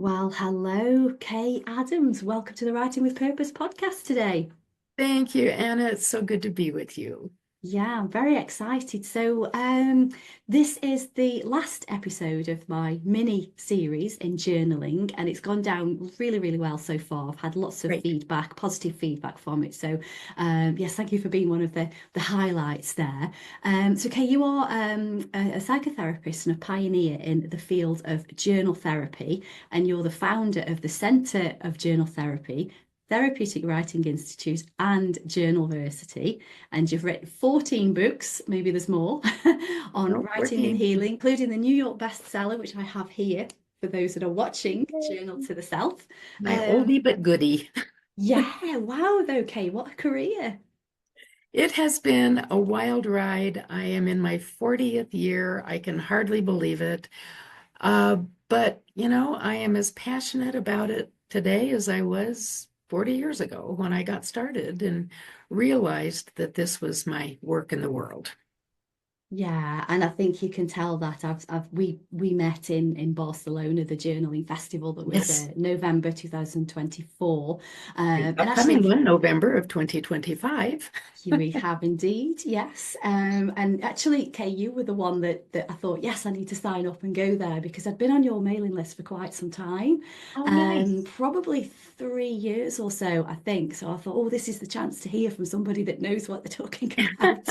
Well, hello, Kay Adams. Welcome to the Writing with Purpose podcast today. Thank you, Anna. It's so good to be with you. Yeah, I'm very excited. This is the last episode of my mini series in journaling, and it's gone down really, really well so far. I've had lots of Great. feedback, positive feedback from it. Yes, thank you for being one of the highlights there. Kay, you are a psychotherapist and a pioneer in the field of journal therapy, and you're the founder of the Centre of Journal Therapy, Therapeutic Writing Institute, and Journalversity. And you've written 14 books, maybe there's more, on No, writing and 14. healing, including the New York bestseller, which I have here for those that are watching, Journal to the Self. My Um, oldie but goodie. yeah, wow, though, Kay, what a career. It has been a wild ride. I am in my 40th year. I can hardly believe it. Uh, but I am as passionate about it today as I was 40 years ago when I got started and realized that this was my work in the world. Yeah, and I think you can tell that we met in Barcelona, the journaling festival that was Yes, November 2024. the And upcoming actually, one, November of 2025. we have indeed, yes. And actually, Kay, you were the one that I thought, yes, I need to sign up and go there because I'd been on your mailing list for quite some time, Oh, nice. probably 3 years or so, I think. So I thought, oh, this is the chance to hear from somebody that knows what they're talking about.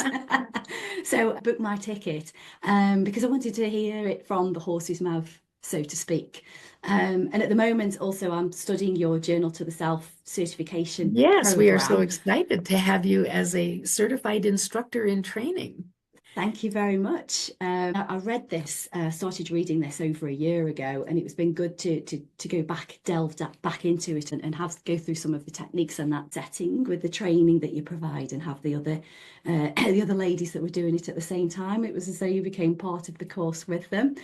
So I booked my ticket because I wanted to hear it from the horse's mouth, so to speak. And at the moment, also, I'm studying your Journal to the Self certification Yes, we are so program. excited to have you as a certified instructor in training. Thank you very much. I read this, started reading this over a year ago, and it's been good to go back, back into it, and have go through some of the techniques and that setting with the training that you provide, and have the other the other ladies that were doing it at the same time. It was as though you became part of the course with them.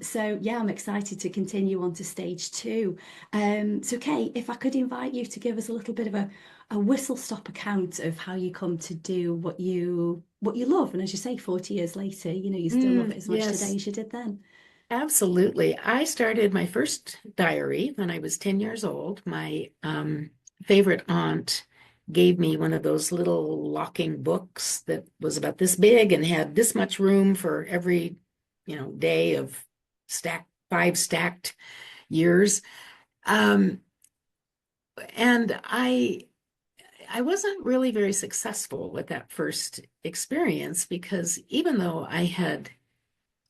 So yeah, I'm excited to continue on to stage two. Kay, if I could invite you to give us a little bit of a whistle stop account of how you come to do what you love. And as you say, 40 years later, you still love it as much today Yes, as you did then. absolutely. I started my first diary when I was 10 years old. My favorite aunt gave me one of those little locking books that was about this big and had this much room for every, day of five stacked years. Um, and I wasn't really very successful with that first experience because even though I had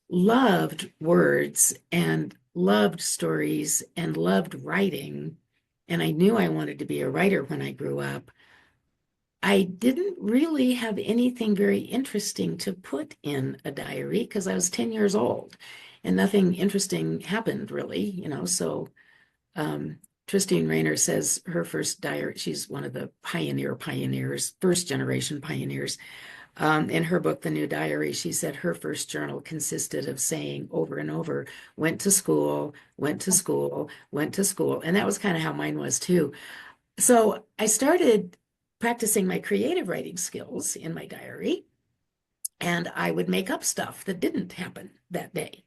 loved words and loved stories and loved writing, and I knew I wanted to be a writer when I grew up, I didn't really have anything very interesting to put in a diary because I was 10 years old and nothing interesting happened really. So Christine Rayner says her first diary, she's one of the pioneers, first generation pioneers. In her book, The New Diary, she said her first journal consisted of saying over and over, went to school, went to school, went to school. And that was kind of how mine was too. So I started practicing my creative writing skills in my diary, and I would make up stuff that didn't happen that day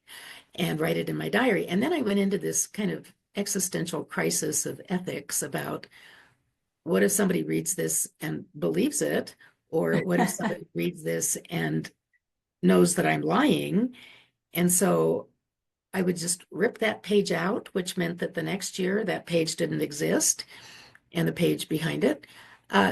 and write it in my diary. And then I went into this kind of existential crisis of ethics about what if somebody reads this and believes it? Or what if somebody reads this and knows that I'm lying? And so I would just rip that page out, which meant that the next year that page didn't exist and the page behind it.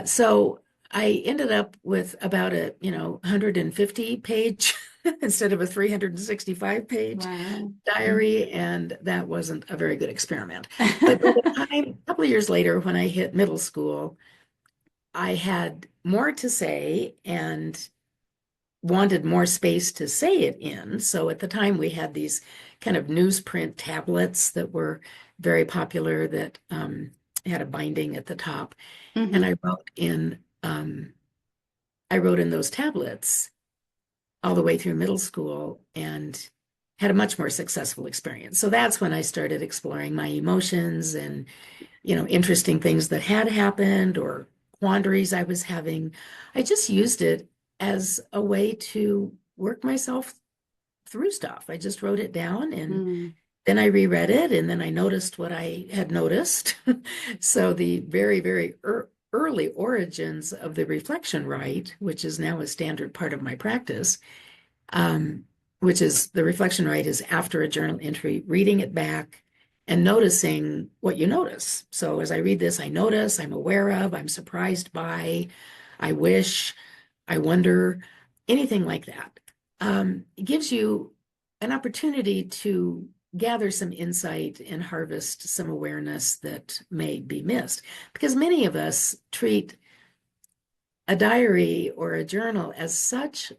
So I ended up with about a 150 page instead of a 365 page Wow. diary, and that wasn't a very good experiment. But by the time, a couple of years later, when I hit middle school, I had more to say and wanted more space to say it in. So at the time, we had these kind of newsprint tablets that were very popular that had a binding at the top. And Hmm. I wrote in those tablets all the way through middle school and had a much more successful experience. So that's when I started exploring my emotions and, interesting things that had happened or quandaries I was having. I just used it as a way to work myself through stuff. I just wrote it down and Mm. then I reread it, and then I noticed what I had noticed. So the very, very early origins of the reflection right, which is now a standard part of my practice, um, which is the reflection right is after a journal entry, reading it back and noticing what you notice. So as I read this, I notice, I'm aware of, I'm surprised by, I wish, I wonder, anything like that. It gives you an opportunity to gather some insight and harvest some awareness that may be missed. Because many of us treat a diary or a journal as such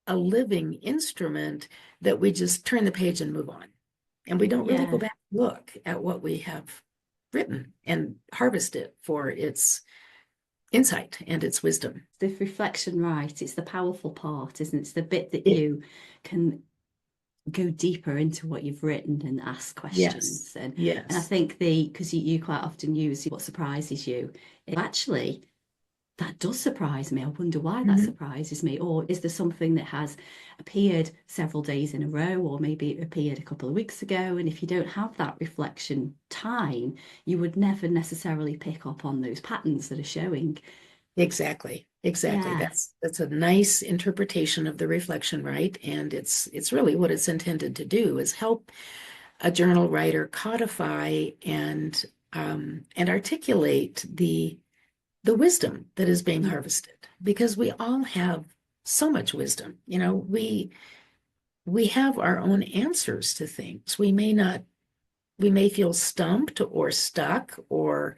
a living instrument that we just turn the page and move on. And we don't really go Yeah. back and look at what we have written and harvest it for its insight and its wisdom. The reflection right, it's the powerful part, isn't it? It's the bit that It, you can go deeper into what you've written and ask yes, questions. And I yes. think because you quite often use what surprises you, actually that does surprise me. I wonder why that Mhm. surprises me. Or is there something that has appeared several days in a row, or maybe it appeared a couple of weeks ago? And if you don't have that reflection time, you would never necessarily pick up on those patterns that are showing. Exactly. Exactly. Yeah. That's a nice interpretation of the reflection, right? And it's really what it's intended to do is help a journal writer codify and articulate the wisdom that is being Mm. harvested because we all have so much wisdom. You know, we have our own answers to things. We may feel stumped or stuck or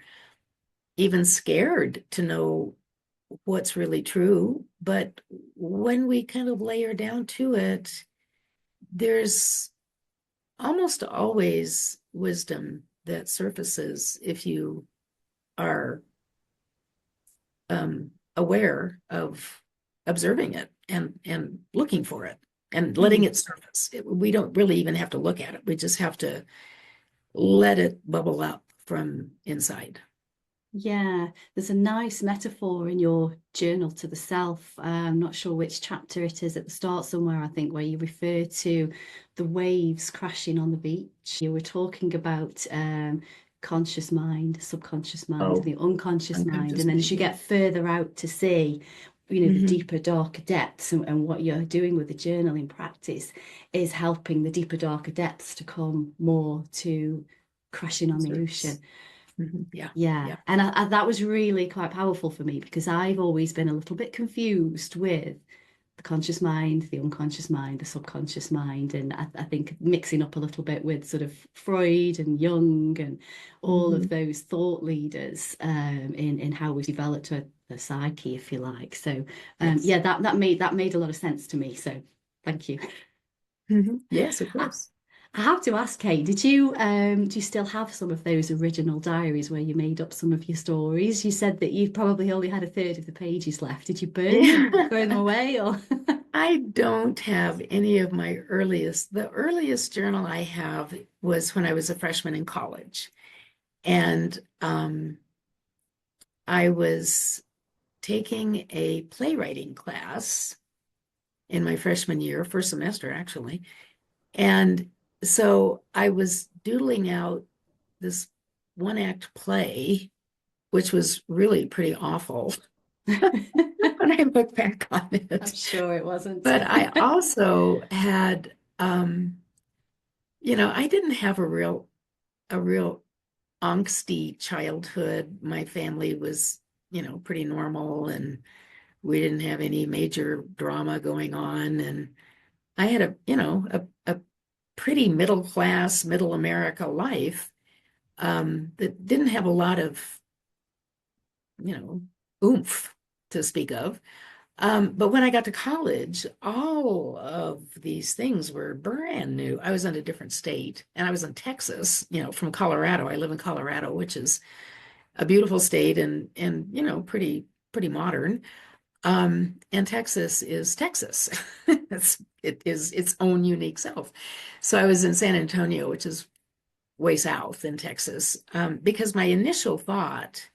even scared to know what's really true. But when we kind of layer down to it, there's almost always wisdom that surfaces if you are aware of observing it and looking for it and letting Mm. it surface. We don't really even have to look at it. We just have to let it bubble up from inside. Yeah, there's a nice metaphor in your journal to the self. I'm not sure which chapter it is at the start somewhere, I think, where you refer to the waves crashing on the beach. You were talking about conscious mind, subconscious mind, and Oh, the unconscious mind. unconscious And then as mind. you Yeah. get further out to sea, the Hmm. deeper, darker depths, and what you're doing with the journaling practice is helping the deeper, darker depths to come more to crashing on the ocean. Surface. Hmm. Yeah. Yeah, Yeah. and that was really quite powerful for me because I've always been a little bit confused with the conscious mind, the unconscious mind, the subconscious mind, and I think mixing up a little bit with sort of Freud and Jung and all of Hmm. those thought leaders in how we developed the psyche, if you like. So Yes. yeah, that made a lot of sense to me. So thank you. Hmm. Yes, of course. I have to ask, Kate, do you still have some of those original diaries where you made up some of your stories? You said that you probably only had a third of the pages left. Did you burn Yeah. them, throw them away, or? I don't have any of my earliest. The earliest journal I have was when I was a freshman in college. And I was taking a playwriting class in my freshman year, first semester actually. And so I was doodling out this one act play, which was really pretty awful when I look back on I'm it. sure it wasn't. But I also had, I didn't have a real angsty childhood. My family was, pretty normal and we didn't have any major drama going on. And I had a pretty middle class, middle America life that didn't have a lot of, you know, oomph to speak of. But when I got to college, all of these things were brand new. I was in a different state and I was in Texas, from Colorado. I live in Colorado, which is a beautiful state and pretty modern. And Texas is Texas. It is its own unique self. So I was in San Antonio, which is way south in Texas, because my initial thought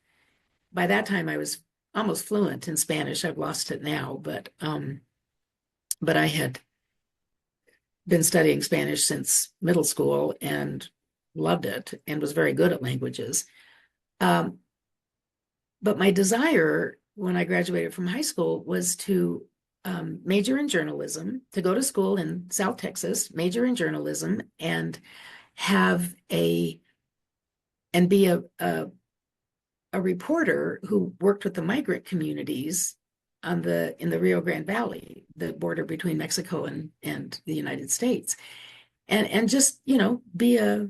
by that time I was almost fluent in Spanish. I've lost it now, but I had been studying Spanish since middle school and loved it and was very good at languages. Um, but my desire when I graduated from high school was to major in journalism, to go to school in South Texas, major in journalism, and have a and be a reporter who worked with the migrant communities in the Rio Grande Valley, the border between Mexico and the United States, and just be a,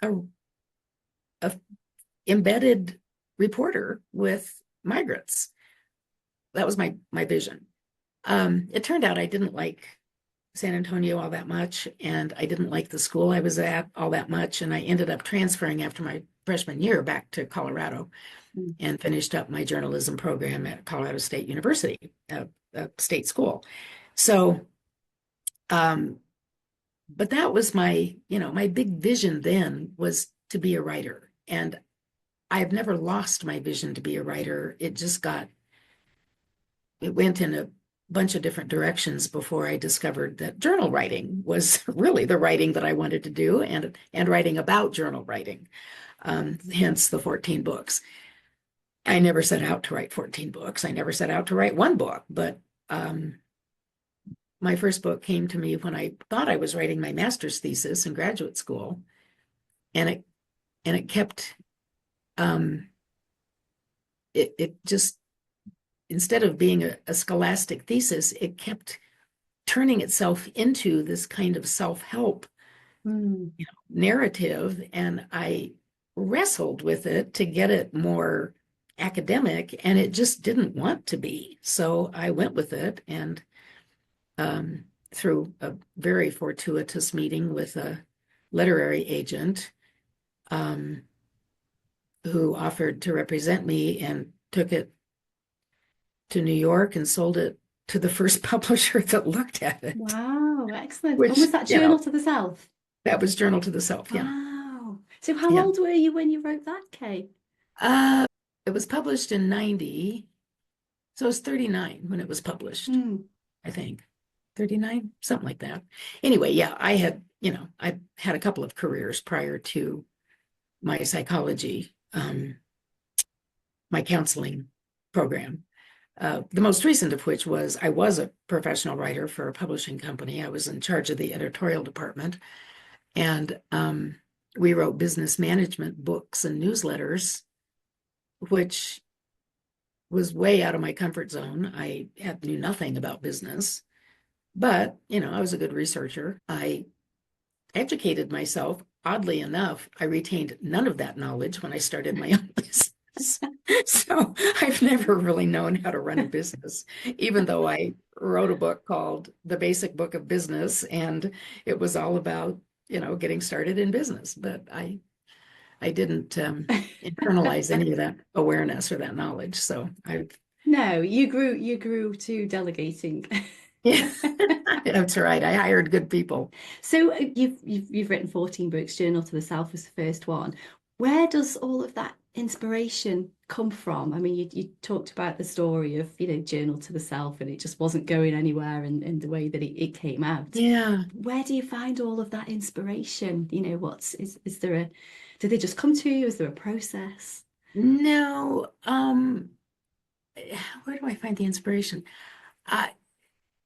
a embedded reporter with migrants. That was my vision. It turned out I didn't like San Antonio all that much, and I didn't like the school I was at all that much, and I ended up transferring after my freshman year back to Colorado and finished up my journalism program at Colorado State University, a state school. So, but that was my big vision then was to be a writer. And I've never lost my vision to be a writer. It went in a bunch of different directions before I discovered that journal writing was really the writing that I wanted to do, and writing about journal writing, hence the 14 books. I never set out to write 14 books. I never set out to write one book, but my first book came to me when I thought I was writing my master's thesis in graduate school, and it kept it just, instead of being a scholastic thesis, it kept turning itself into this kind of self-help narrative, and I wrestled with it to get it more academic, and it just didn't want to be. So I went with it, and through a very fortuitous meeting with a literary agent who offered to represent me, and took it to New York and sold it to the first publisher that looked at it. Wow, excellent. And Which, was that Journal to the South? that was Journal to the South, yeah. Wow. So how Yeah. old were you when you wrote that, Kay? It was published in 90. So I was 39 when it was published, I think. 39, something like that. Anyway, yeah, I had a couple of careers prior to my psychology, my counseling program. The most recent of which was I was a professional writer for a publishing company. I was in charge of the editorial department, and we wrote business management books and newsletters, which was way out of my comfort zone. I knew nothing about business, but I was a good researcher. I educated myself. Oddly enough, I retained none of that knowledge when I started my own business. So I've never really known how to run a business, even though I wrote a book called The Basic Book of Business, and it was all about, getting started in business. But I didn't internalize any of that awareness or that knowledge. So No, you grew to delegating. Yeah, that's right. I hired good people. So you've written 14 books. Journal to the South was the first one. Where does all of that inspiration come from? I mean, you talked about the story of, Journal to the South, and it just wasn't going anywhere in the way that it came out. Yeah. Where do you find all of that inspiration? Is there do they just come to you? Is there a process? No. Where do I find the inspiration? I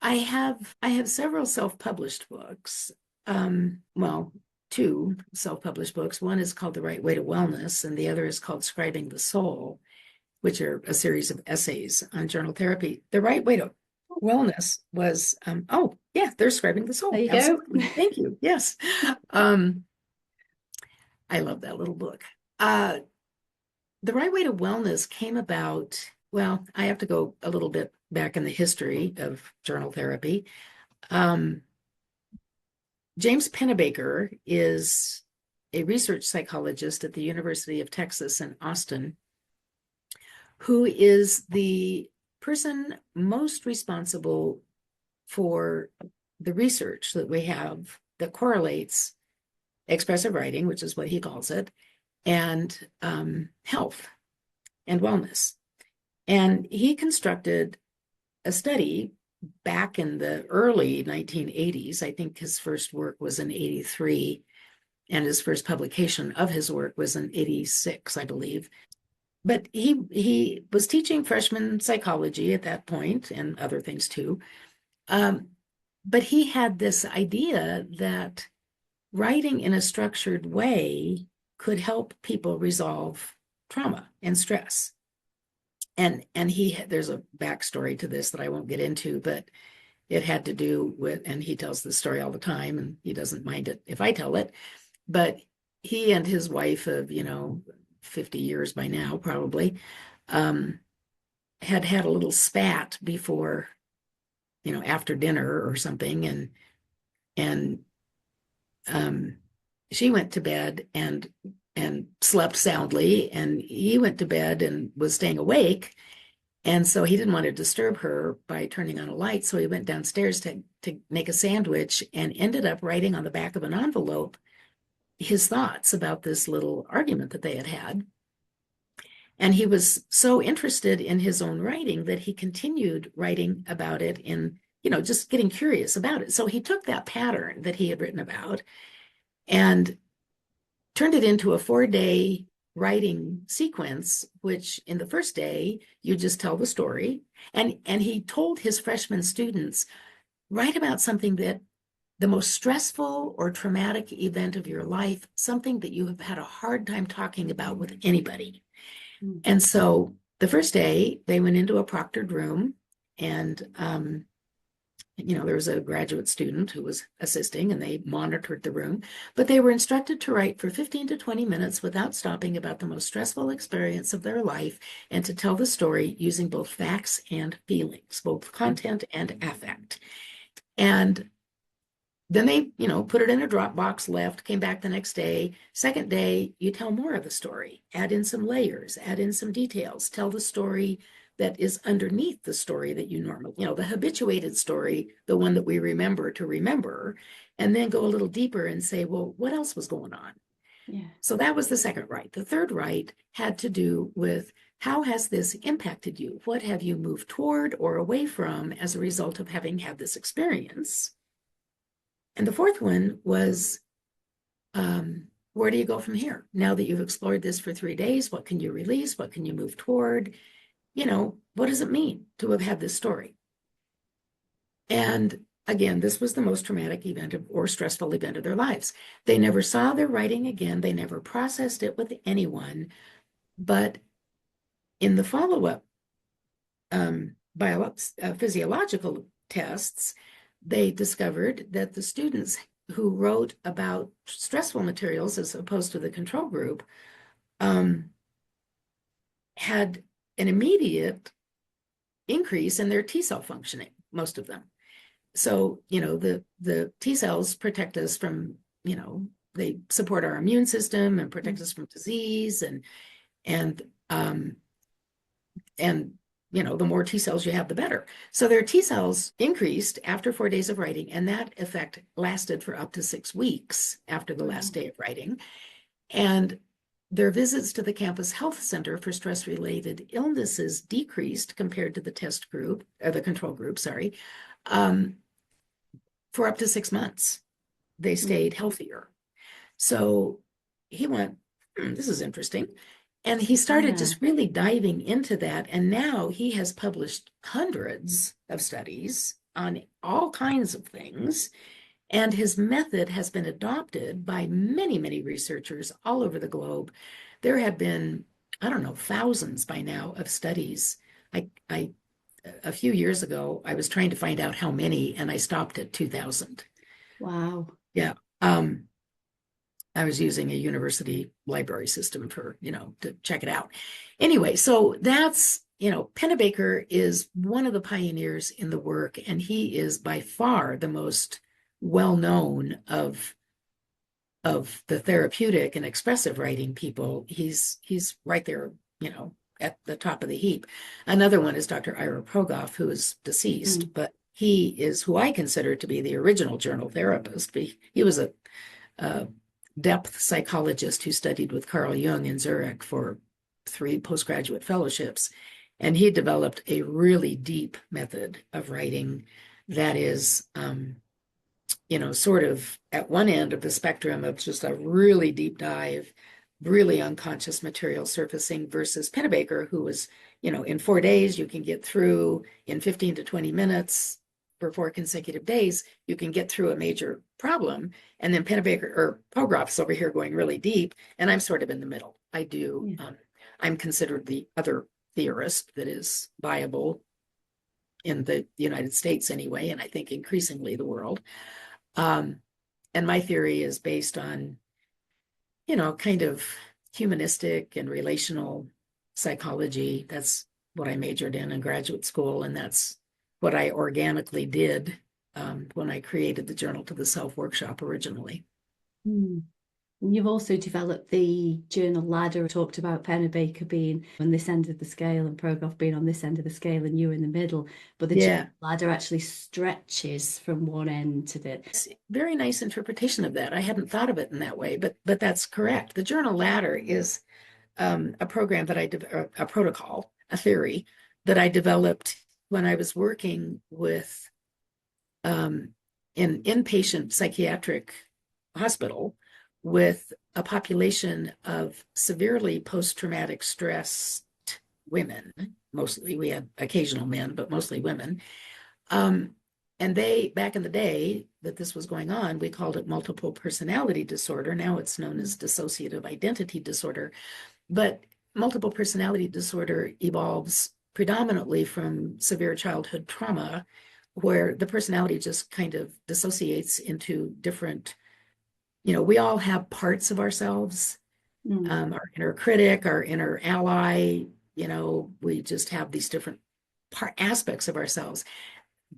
I have several self-published books. Well, two self-published books. One is called The Right Way to Wellness, and the other is called Scribing the Soul, which are a series of essays on journal therapy. The Right Way to Wellness was, oh, yeah, there's Scribing the Soul. There you Absolutely. go. Thank you. Yes. I love that little book. The Right Way to Wellness came about, well, I have to go a little bit back in the history of journal therapy. James Pennebaker is a research psychologist at the University of Texas in Austin, who is the person most responsible for the research that we have that correlates expressive writing, which is what he calls it, and health and wellness. And he constructed a study back in the early 1980s. I think his first work was in 83, and his first publication of his work was in 86, I believe. But he was teaching freshman psychology at that point and other things too. Um, but he had this idea that writing in a structured way could help people resolve trauma and stress. And there's a backstory to this that I won't get into, but it had to do with, and he tells this story all the time, and he doesn't mind it if I tell it, but he and his wife of 50 years by now probably, um, had a little spat before, after dinner or something, and um, she went to bed and slept soundly, and he went to bed and was staying awake. And so he didn't want to disturb her by turning on a light. So he went downstairs to make a sandwich and ended up writing on the back of an envelope his thoughts about this little argument that they had had. And he was so interested in his own writing that he continued writing about it just getting curious about it. So he took that pattern that he had written about and turned it into a 4-day writing sequence, which in the first day, you just tell the story. And he told his freshman students, write about something that the most stressful or traumatic event of your life, something that you have had a hard time talking about with anybody. Mm-hmm. And so the first day, they went into a proctored room, and there was a graduate student who was assisting, and they monitored the room, but they were instructed to write for 15 to 20 minutes without stopping about the most stressful experience of their life, and to tell the story using both facts and feelings, both content and affect. And then they, put it in a Dropbox, left, came back the next day. Second day, you tell more of the story, add in some layers, add in some details, tell the story that is underneath the story that you normally, the habituated story, the one that we remember to remember, and then go a little deeper and say, well, what else was going on? Yeah. So that was the second write. The third write had to do with, how has this impacted you? What have you moved toward or away from as a result of having had this experience? And the fourth one was, where do you go from here? Now that you've explored this for 3 days, what can you release? What can you move toward? What does it mean to have had this story? And again, this was the most traumatic event or stressful event of their lives. They never saw their writing again. They never processed it with anyone. But in the follow-up physiological tests, they discovered that the students who wrote about stressful materials as opposed to the control group had an immediate increase in their T cell functioning, most of them. So, the T cells protect us from, they support our immune system and protect us from disease, and the more T cells you have, the better. So their T cells increased after 4 days of writing, and that effect lasted for up to 6 weeks after the last day of writing. And their visits to the campus health center for stress-related illnesses decreased compared to the test group, or the control group, for up to 6 months. They stayed healthier. So he went, this is interesting. And he started just really diving into that. And now he has published hundreds of studies on all kinds of things. And his method has been adopted by many, many researchers all over the globe. There have been, I don't know, thousands by now of studies. A few years ago, I was trying to find out how many, and I stopped at 2,000. Wow. Yeah. I was using a university library system for, to check it out. Anyway, so that's, Pennebaker is one of the pioneers in the work, and he is by far the most well-known of the therapeutic and expressive writing people. He's right there, at the top of the heap. Another one is Dr. Ira Progoff, who is deceased, but he is who I consider to be the original journal therapist. He was a depth psychologist who studied with Carl Jung in Zurich for 3 postgraduate fellowships. And he developed a really deep method of writing that is, sort of at one end of the spectrum of just a really deep dive, really unconscious material surfacing versus Pennebaker, who was, in 4 days, you can get through in 15 to 20 minutes for 4 consecutive days, you can get through a major problem. And then Pennebaker or Pogroff's over here going really deep. And I'm sort of in the middle. I'm considered the other theorist that is viable in the United States anyway, and I think increasingly the world. And my theory is based on, kind of humanistic and relational psychology. That's what I majored in graduate school, and that's what I organically did when I created the Journal to the Self workshop originally. Mm. You've also developed the journal ladder, talked about Pennebaker being on this end of the scale and Progoff being on this end of the scale and you in the middle. But the journal ladder actually stretches from one end to the... It's very nice interpretation of that. I hadn't thought of it in that way, but that's correct. The journal ladder is a program that a protocol, a theory that I developed when I was working with an inpatient psychiatric hospital with a population of severely post-traumatic stressed women. Mostly, we had occasional men, but mostly women. And they, back in the day that this was going on, we called it multiple personality disorder. Now it's known as dissociative identity disorder. But multiple personality disorder evolves predominantly from severe childhood trauma, where the personality just kind of dissociates into different, we all have parts of ourselves, our inner critic, our inner ally, we just have these different aspects of ourselves,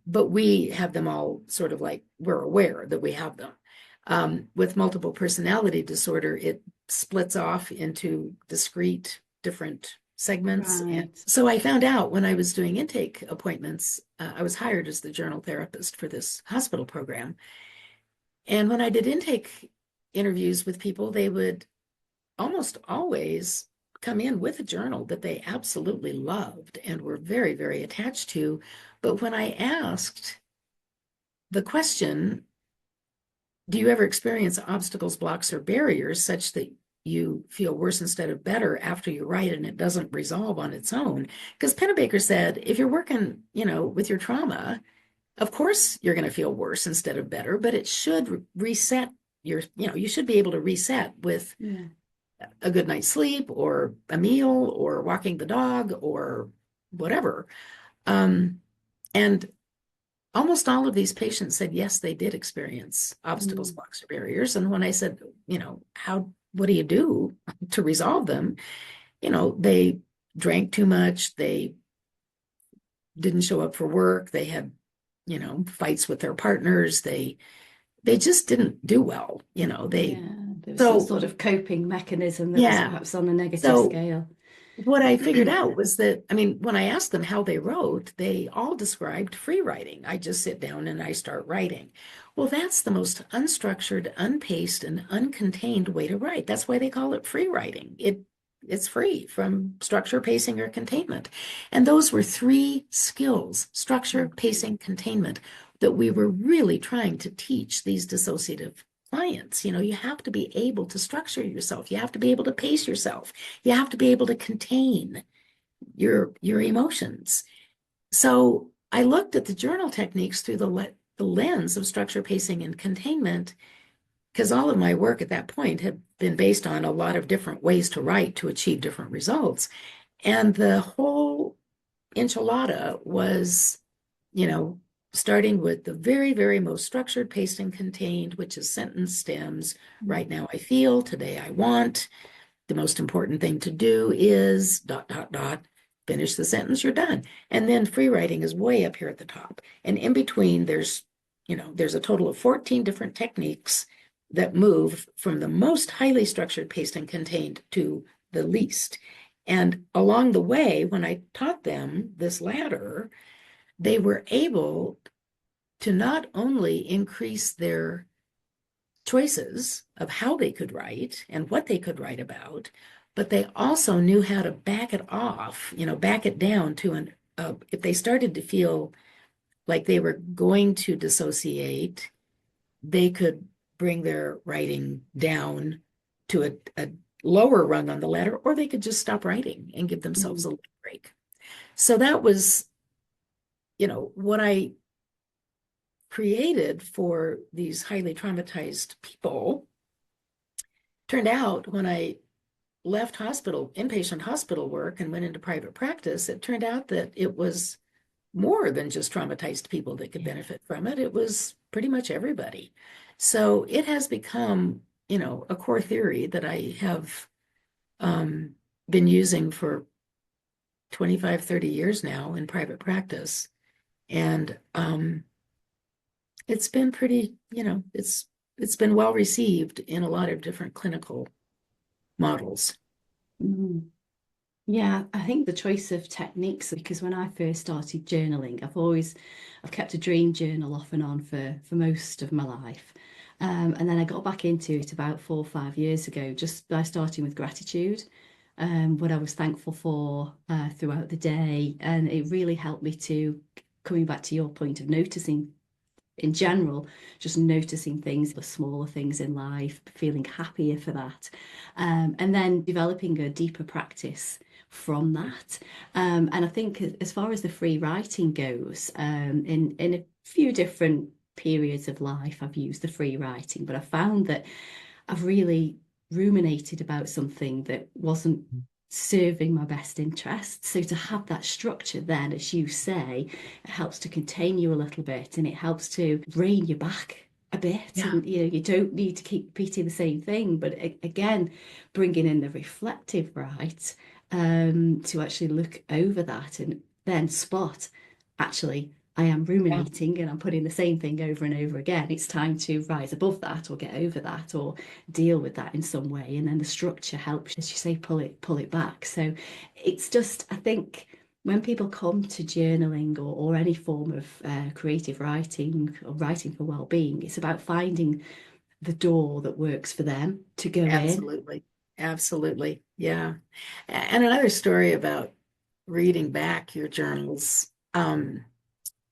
but we have them all sort of like we're aware that we have them. With multiple personality disorder, it splits off into discrete different segments. Right. And so I found out when I was doing intake appointments, I was hired as the journal therapist for this hospital program. And when I did intake interviews with people, they would almost always come in with a journal that they absolutely loved and were very, very attached to. But when I asked the question, do you ever experience obstacles, blocks, or barriers such that you feel worse instead of better after you write and it doesn't resolve on its own? Because Pennebaker said, if you're working, with your trauma, of course you're going to feel worse instead of better, but it should reset you should be able to reset with a good night's sleep or a meal or walking the dog or whatever. And almost all of these patients said, yes, they did experience obstacles, blocks, or barriers. And when I said, what do you do to resolve them? They drank too much. They didn't show up for work. They had, fights with their partners. They just didn't do well. There was some sort of coping mechanism that was perhaps on a negative scale. What I figured out was that, when I asked them how they wrote, they all described free writing. I just sit down and I start writing. Well, that's the most unstructured, unpaced, and uncontained way to write. That's why they call it free writing. It's free from structure, pacing, or containment. And those were 3 skills: structure, pacing, containment, that we were really trying to teach these dissociative clients. You have to be able to structure yourself. You have to be able to pace yourself. You have to be able to contain your emotions. So I looked at the journal techniques through the lens of structure, pacing, and containment, because all of my work at that point had been based on a lot of different ways to write to achieve different results. And the whole enchilada was, starting with the very, very most structured, paced, and contained, which is sentence stems. Right now I feel, today I want. The most important thing to do is ... Finish the sentence, you're done. And then free writing is way up here at the top. And in between, there's a total of 14 different techniques that move from the most highly structured, paced, and contained to the least. And along the way, when I taught them this ladder, they were able to not only increase their choices of how they could write and what they could write about, but they also knew how to back it off, back it down to if they started to feel like they were going to dissociate, they could bring their writing down to a lower rung on the ladder, or they could just stop writing and give themselves a Mm. little break. So that was, what I created for these highly traumatized people. Turned out when I left inpatient hospital work and went into private practice, it turned out that it was more than just traumatized people that could Yeah. benefit from it. It was pretty much everybody. So it has become, a core theory that I have um, been using for 25, 30 years now in private practice. And it's been pretty, it's been well received in a lot of different clinical models. Mm. Yeah, I think the choice of techniques, because when I first started journaling, I've kept a dream journal off and on for most of my life. And then I got back into it about 4 or 5 years ago, just by starting with gratitude, what I was thankful for throughout the day. And it really helped me to, coming back to your point of noticing in general, just noticing things, the smaller things in life, feeling happier for that, and then developing a deeper practice from that. And I think as far as the free writing goes, in a few different periods of life, I've used the free writing, but I found that I've really ruminated about something that wasn't serving my best interests. So to have that structure then, as you say, it helps to contain you a little bit and it helps to rein you back a bit. Yeah. And you don't need to keep repeating the same thing, but again, bringing in the reflective right, to actually look over that and then spot actually I am Yeah. ruminating and I'm putting the same thing over and over again. It's time to rise above that or get over that or deal with that in some way. And then the structure helps, as you say, pull it back. So it's just, I think when people come to journaling or any form of creative writing or writing for well-being, it's about finding the door that works for them to go in. Absolutely. Absolutely. Yeah. And another story about reading back your journals.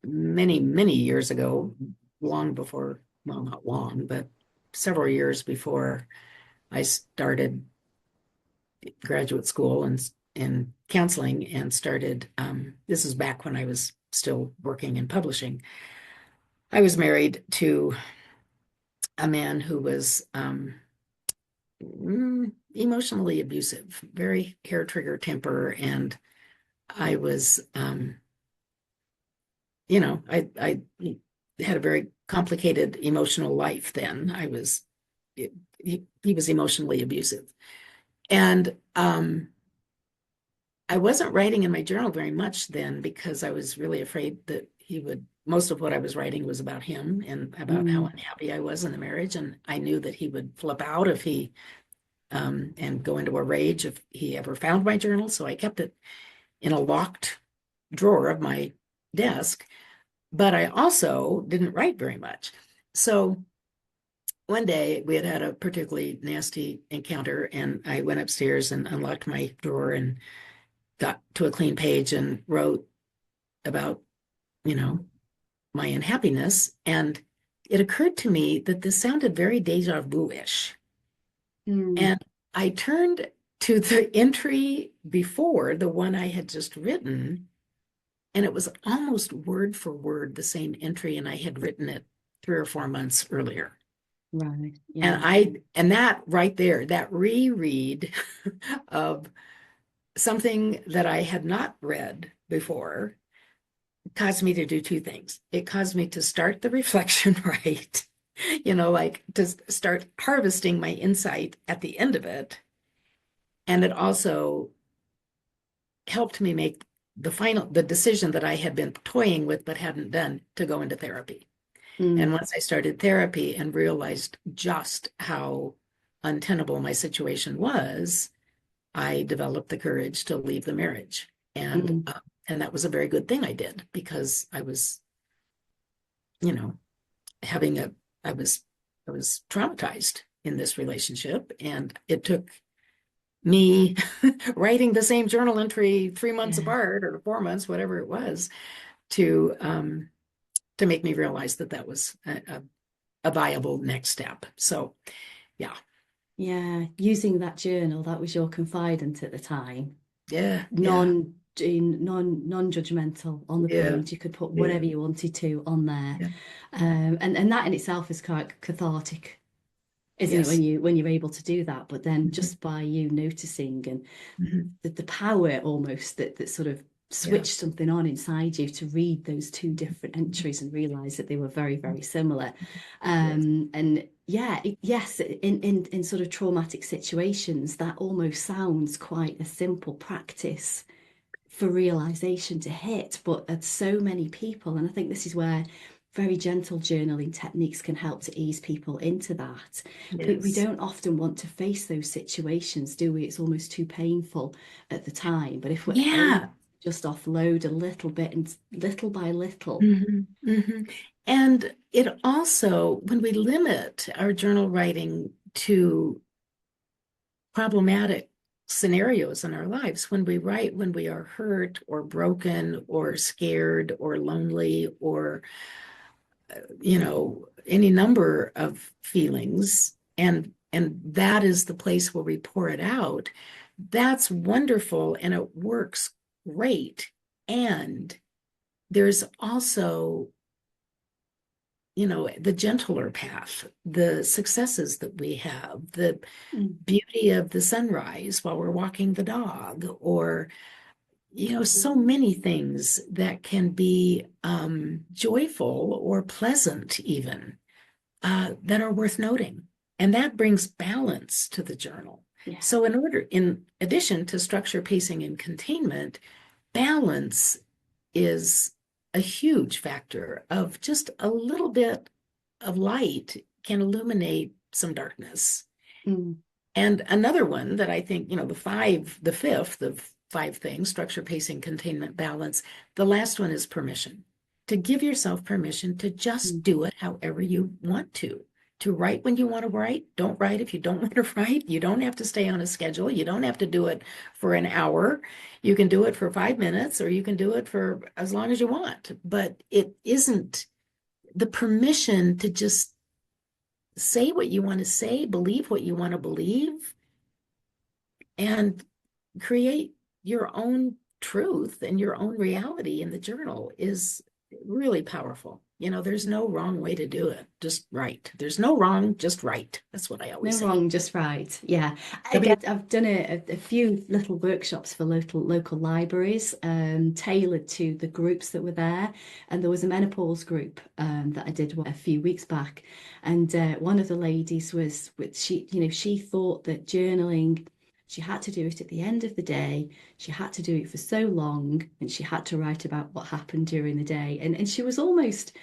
Many, many years ago, long before, well, not long, but several years before I started graduate school and counseling and started, this is back when I was still working in publishing. I was married to a man who was emotionally abusive, very hair trigger temper. And I was, I had a very complicated emotional life then. He was emotionally abusive. And I wasn't writing in my journal very much then because I was really afraid that most of what I was writing was about him and about how Mm, unhappy I was in the marriage. And I knew that he would flip out if and go into a rage if he ever found my journal. So I kept it in a locked drawer of my desk, but I also didn't write very much. So one day we had a particularly nasty encounter, and I went upstairs and unlocked my drawer and got to a clean page and wrote about, you know, my unhappiness. And it occurred to me that this sounded very deja vu-ish. mm, And I turned to the entry before the one I had just written, and it was almost word for word the same entry, and I had written it 3 or 4 months earlier. right. And Yeah. that right there, that reread of something that I had not read before caused me to do two things. It caused me to start the reflection right, like to start harvesting my insight at the end of it. And it also helped me make the decision that I had been toying with but hadn't done, to go into therapy. And Mm, once I started therapy and realized just how untenable my situation was, I developed the courage to leave the marriage. mm, And that was a very good thing I did, because you know, having a I was I was traumatized in this relationship, and it took me writing the same journal entry 3 months Yeah. apart or 4 months, whatever it was, to make me realize that that was a viable next step. So yeah, Yeah, using that journal, that was your confidant at the time. yeah, yeah, Non-judgmental on the yeah, page. You could put yeah, whatever you wanted to on there. yeah. And that in itself is quite cathartic, isn't it, Yes. when you're able to do that? But then Mhm, just by you noticing and mhm. the power almost that sort of Yeah. switched something on inside you to read those two different entries and realize that they were very, very similar. Yes. And yeah, yes, in sort of traumatic situations, that almost sounds quite a simple practice for realization to hit, but at so many people, and I think this is where very gentle journaling techniques can help to ease people into that. We Yes. don't often want to face those situations, do we? It's almost too painful at the time. But if we're able Yeah. to just offload a little bit and little by little, And it also, when we limit our journal writing to problematic scenarios in our lives, when we write when we are hurt or broken or scared or lonely or, any number of feelings, and that is the place where we pour it out, that's wonderful and it works great. And there's also, the gentler path, the successes that we have, the mm, beauty of the sunrise while we're walking the dog, or, so many things that can be joyful or pleasant, even, that are worth noting. And that brings balance to the journal. yeah, So, in addition to structure, pacing, and containment, balance is a huge factor of just a little bit of light can illuminate some darkness. mm, And another one that I think, the fifth of five things, structure, pacing, containment, balance. The last one is permission. To give yourself permission to just mm. do it however you want to write when you want to write. Don't write if you don't want to write. You don't have to stay on a schedule. You don't have to do it for an hour. You can do it for 5 minutes, or you can do it for as long as you want. But it isn't the permission to just say what you want to say, believe what you want to believe, and create your own truth and your own reality in the journal is really powerful. There's no wrong way to do it. Just right. There's no wrong, just right. That's what I always No say. wrong, just right. Yeah. Nobody. I've done a few little workshops for local libraries, tailored to the groups that were there. And there was a menopause group that I did a few weeks back. And one of the ladies she thought that journaling, she had to do it at the end of the day. She had to do it for so long, and she had to write about what happened during the day. And she was almost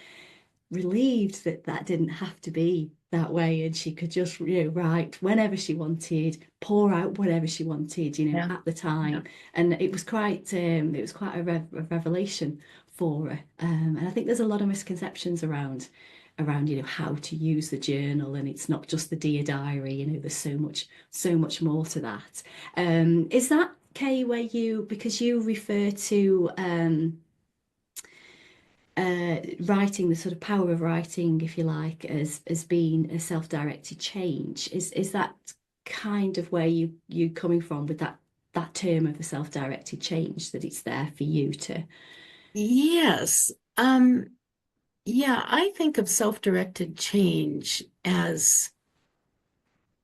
relieved that that didn't have to be that way, and she could just write whenever she wanted, pour out whatever she wanted Yeah. at the Yeah. time. And it was quite a revelation for her. And I think there's a lot of misconceptions around how to use the journal, and it's not just the dear diary. There's so much more to that. Is that, Kay, where because you refer to writing, the sort of power of writing, if you like, as being a self-directed change? Is that kind of where you coming from with that term of a self-directed change, that it's there for you to? Yes. Yeah, I think of self-directed change as,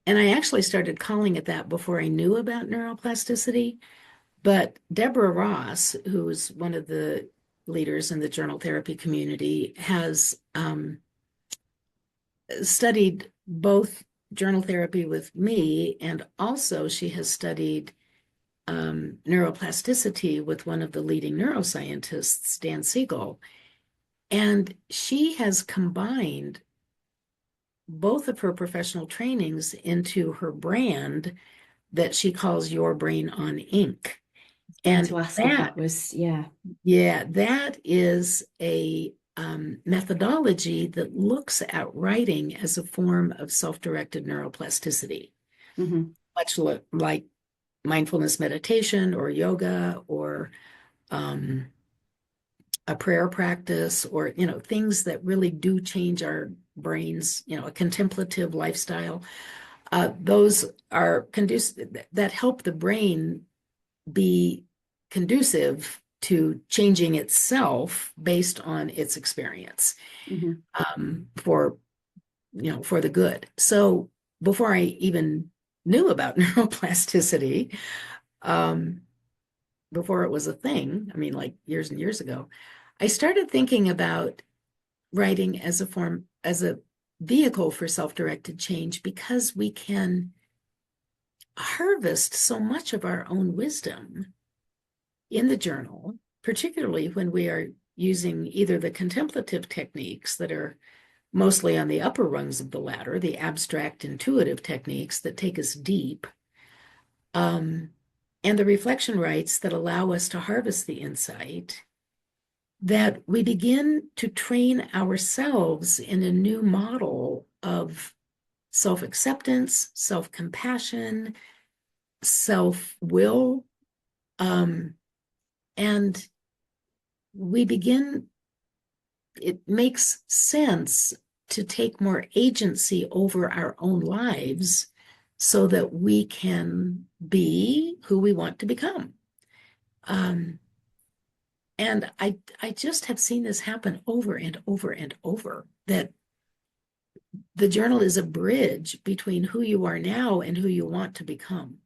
and I actually started calling it that before I knew about neuroplasticity. But Deborah Ross, who's one of the leaders in the journal therapy community, has studied both journal therapy with me, and also she has studied neuroplasticity with one of the leading neuroscientists, Dan Siegel. And she has combined both of her professional trainings into her brand that she calls Your Brain on Ink. Going And to ask if that that was, yeah. Yeah, that is a methodology that looks at writing as a form of self-directed neuroplasticity, Hmm. much like mindfulness meditation or yoga or um, a prayer practice or, things that really do change our brains, a contemplative lifestyle. Those are conducive that help the brain be conducive to changing itself based on its experience, Mm-hmm. for for the good. So before I even knew about neuroplasticity, um, before it was a thing, I mean, like years and years ago, I started thinking about writing as a form, as a vehicle for self-directed change, because we can harvest so much of our own wisdom in the journal, particularly when we are using either the contemplative techniques that are mostly on the upper rungs of the ladder, the abstract intuitive techniques that take us deep, um, and the reflection rites that allow us to harvest the insight, that we begin to train ourselves in a new model of self-acceptance, self-compassion, self-will, and we begin, it makes sense to take more agency over our own lives so that we can be who we want to become. Um, and I just have seen this happen over and over and over, that the journal is a bridge between who you are now and who you want to become.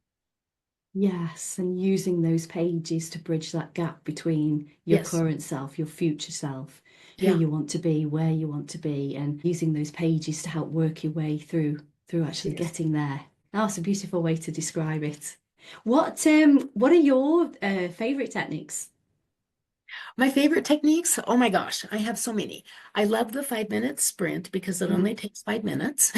Yes, and using those pages to bridge that gap between your Yes. current self, your future self, who Yeah. you want to be, where you want to be, and using those pages to help work your way through actually Yes. getting there. That's a beautiful way to describe it. What are your favorite techniques? My favorite techniques, oh my gosh, I have so many. I love the 5 minute sprint because it only Mhm. takes 5 minutes.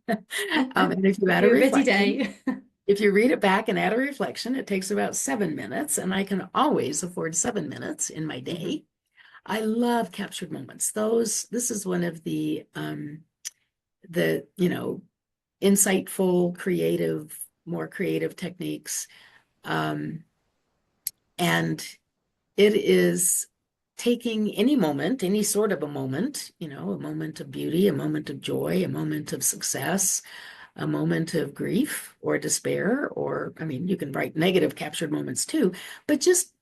And if you add a You're a busy reflection, day. if you read it back and add a reflection, it takes about 7 minutes, and I can always afford 7 minutes in my Mhm. day. I love captured moments. This is one of the, insightful, creative, more creative techniques. Um, and it is taking any moment, any sort of a moment, a moment of beauty, a moment of joy, a moment of success, a moment of grief or despair, or I mean, you can write negative captured moments too, but just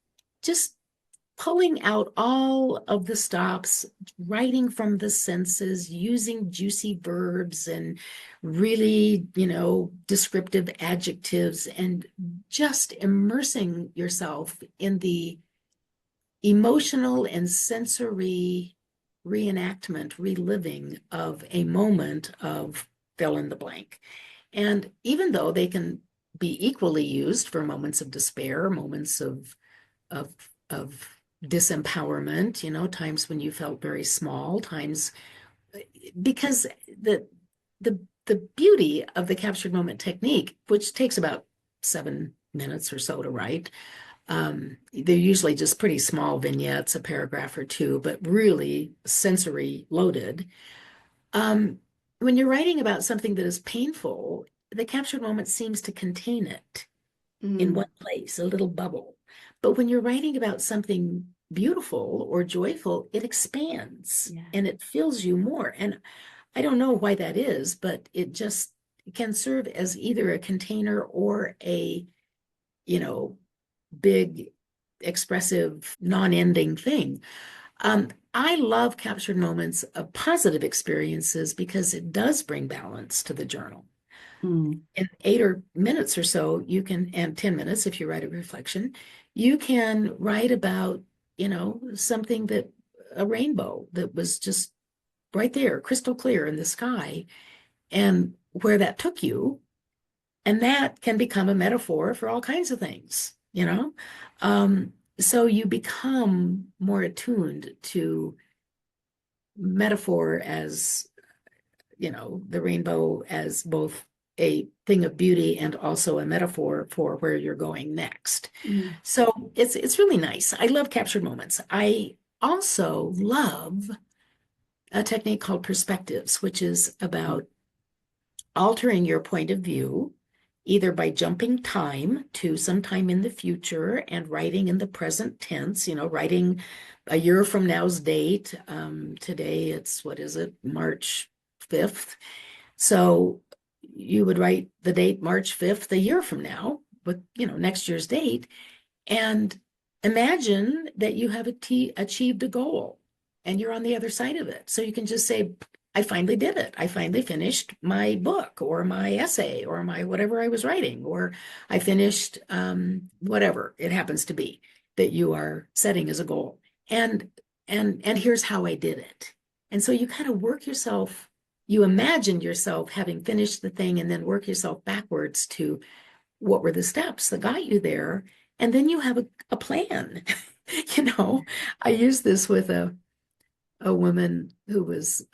pulling out all of the stops, writing from the senses, using juicy verbs and really, descriptive adjectives, and just immersing yourself in the emotional and sensory reenactment, reliving of a moment of fill in the blank. And even though they can be equally used for moments of despair, moments of of disempowerment, times when you felt very small, times, because the beauty of the captured moment technique, which takes about 7 minutes or so to write, they're usually just pretty small vignettes, a paragraph or two, but really sensory loaded. Um, when you're writing about something that is painful, the captured moment seems to contain it in one Mm, place, a little bubble. But when you're writing about something beautiful or joyful, it expands yeah. and it fills you more. And I don't know why that is, but it just can serve as either a container or a, you know, big, expressive, non-ending thing. I love captured moments of positive experiences because it does bring balance to the journal. Mm, In 8 or minutes or so, you can, and 10 minutes if you write a reflection, you can write about, something that, a rainbow that was just right there, crystal clear in the sky, and where that took you. And that can become a metaphor for all kinds of things. So you become more attuned to metaphor as, the rainbow as both a thing of beauty and also a metaphor for where you're going next. mm, So it's really nice. I love captured moments. I also love a technique called perspectives, which is about altering your point of view either by jumping time to sometime in the future and writing in the present tense, writing a year from now's date. Today it's, what is it, March 5th. So you would write the date March 5th a year from now with, next year's date, and imagine that you have achieved a goal and you're on the other side of it. So you can just say, I finally did it. I finally finished my book or my essay or my whatever I was writing, or I finished whatever it happens to be that you are setting as a goal. And here's how I did it. And so you kind of work yourself, you imagine yourself having finished the thing and then work yourself backwards to what were the steps that got you there. And then you have a plan. I used this with a woman who was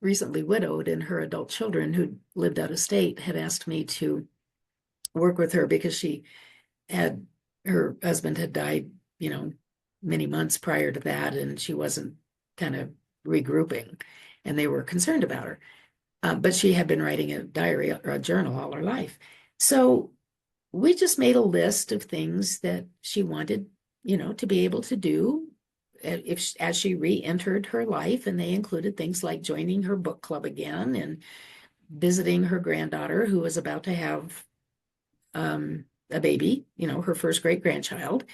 recently widowed, and her adult children who lived out of state had asked me to work with her because her husband had died, many months prior to that, and she wasn't kind of regrouping, and they were concerned about her. But she had been writing a diary or a journal all her life. So we just made a list of things that she wanted, to be able to do as she re-entered her life. And they included things like joining her book club again and visiting her granddaughter who was about to have a baby, her first great-grandchild.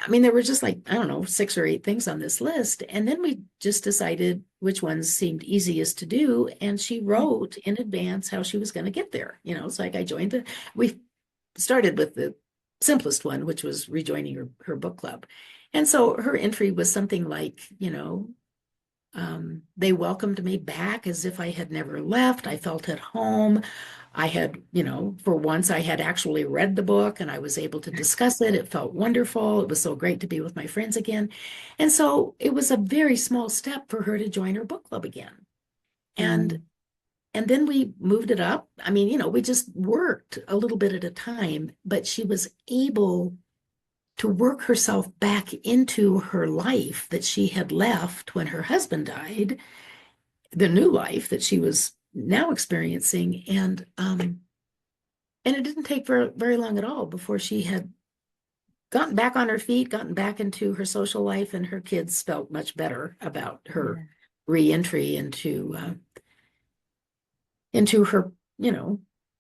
I mean, there were just like, I don't know, 6 or 8 things on this list. And then we just decided which ones seemed easiest to do. And she wrote in advance how she was going to get there. It's like we started with the simplest one, which was rejoining her book club. And so her entry was something like, they welcomed me back as if I had never left. I felt at home. I had, for once I had actually read the book and I was able to discuss it. It felt wonderful. It was so great to be with my friends again. And so it was a very small step for her to join her book club again. And then we moved it up. I mean, we just worked a little bit at a time, but she was able to work herself back into her life that she had left when her husband died, the new life that she was now experiencing. And it didn't take very, very long at all before she had gotten back on her feet, gotten back into her social life, and her kids felt much better about her re-entry into her,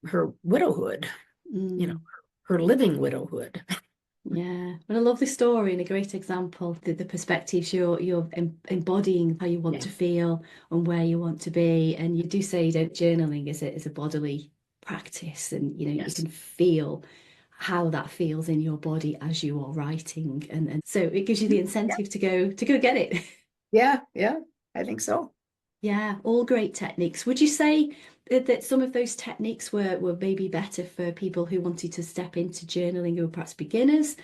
her widowhood, her living widowhood. Yeah, and a lovely story and a great example. The perspectives you're embodying how you want to feel and where you want to be. And you do say that journaling is a bodily practice, and you can feel how that feels in your body as you are writing, and so it gives you the incentive to go get it. Yeah, I think so. Yeah, all great techniques. Would you say that some of those techniques were maybe better for people who wanted to step into journaling who were perhaps beginners,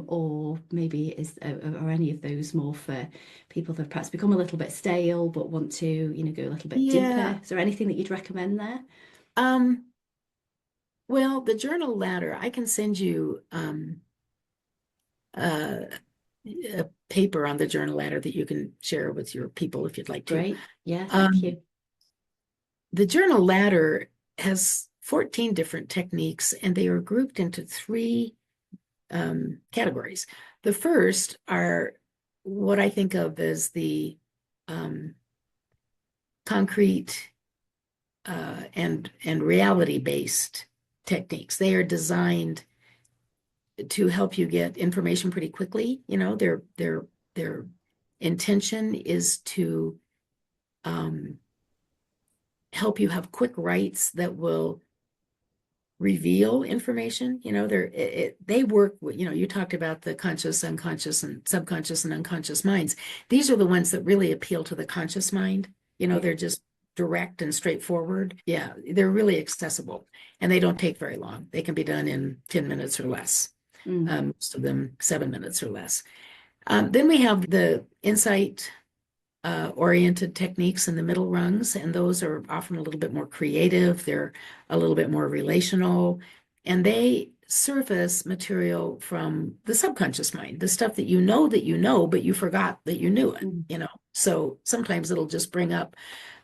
or maybe are any of those more for people that have perhaps become a little bit stale but want to, go a little bit deeper? Is there anything that you'd recommend there? Well, the journal ladder, I can send you a paper on the journal ladder that you can share with your people if you'd like to. Great. Yeah, thank you. The journal ladder has 14 different techniques, and they are grouped into 3 categories. The first are what I think of as the concrete and reality-based techniques. They are designed to help you get information pretty quickly. Their intention is to help you have quick writes that will reveal information. They work with, you talked about the conscious, unconscious, and subconscious and unconscious minds. These are the ones that really appeal to the conscious mind. They're just direct and straightforward. Yeah, they're really accessible, and they don't take very long. They can be done in 10 minutes or less. Most of them 7 minutes or less. Then we have the insight oriented techniques in the middle rungs, and those are often a little bit more creative. They're a little bit more relational, and they surface material from the subconscious mind, the stuff that you know, but you forgot that you knew it. So sometimes it'll just bring up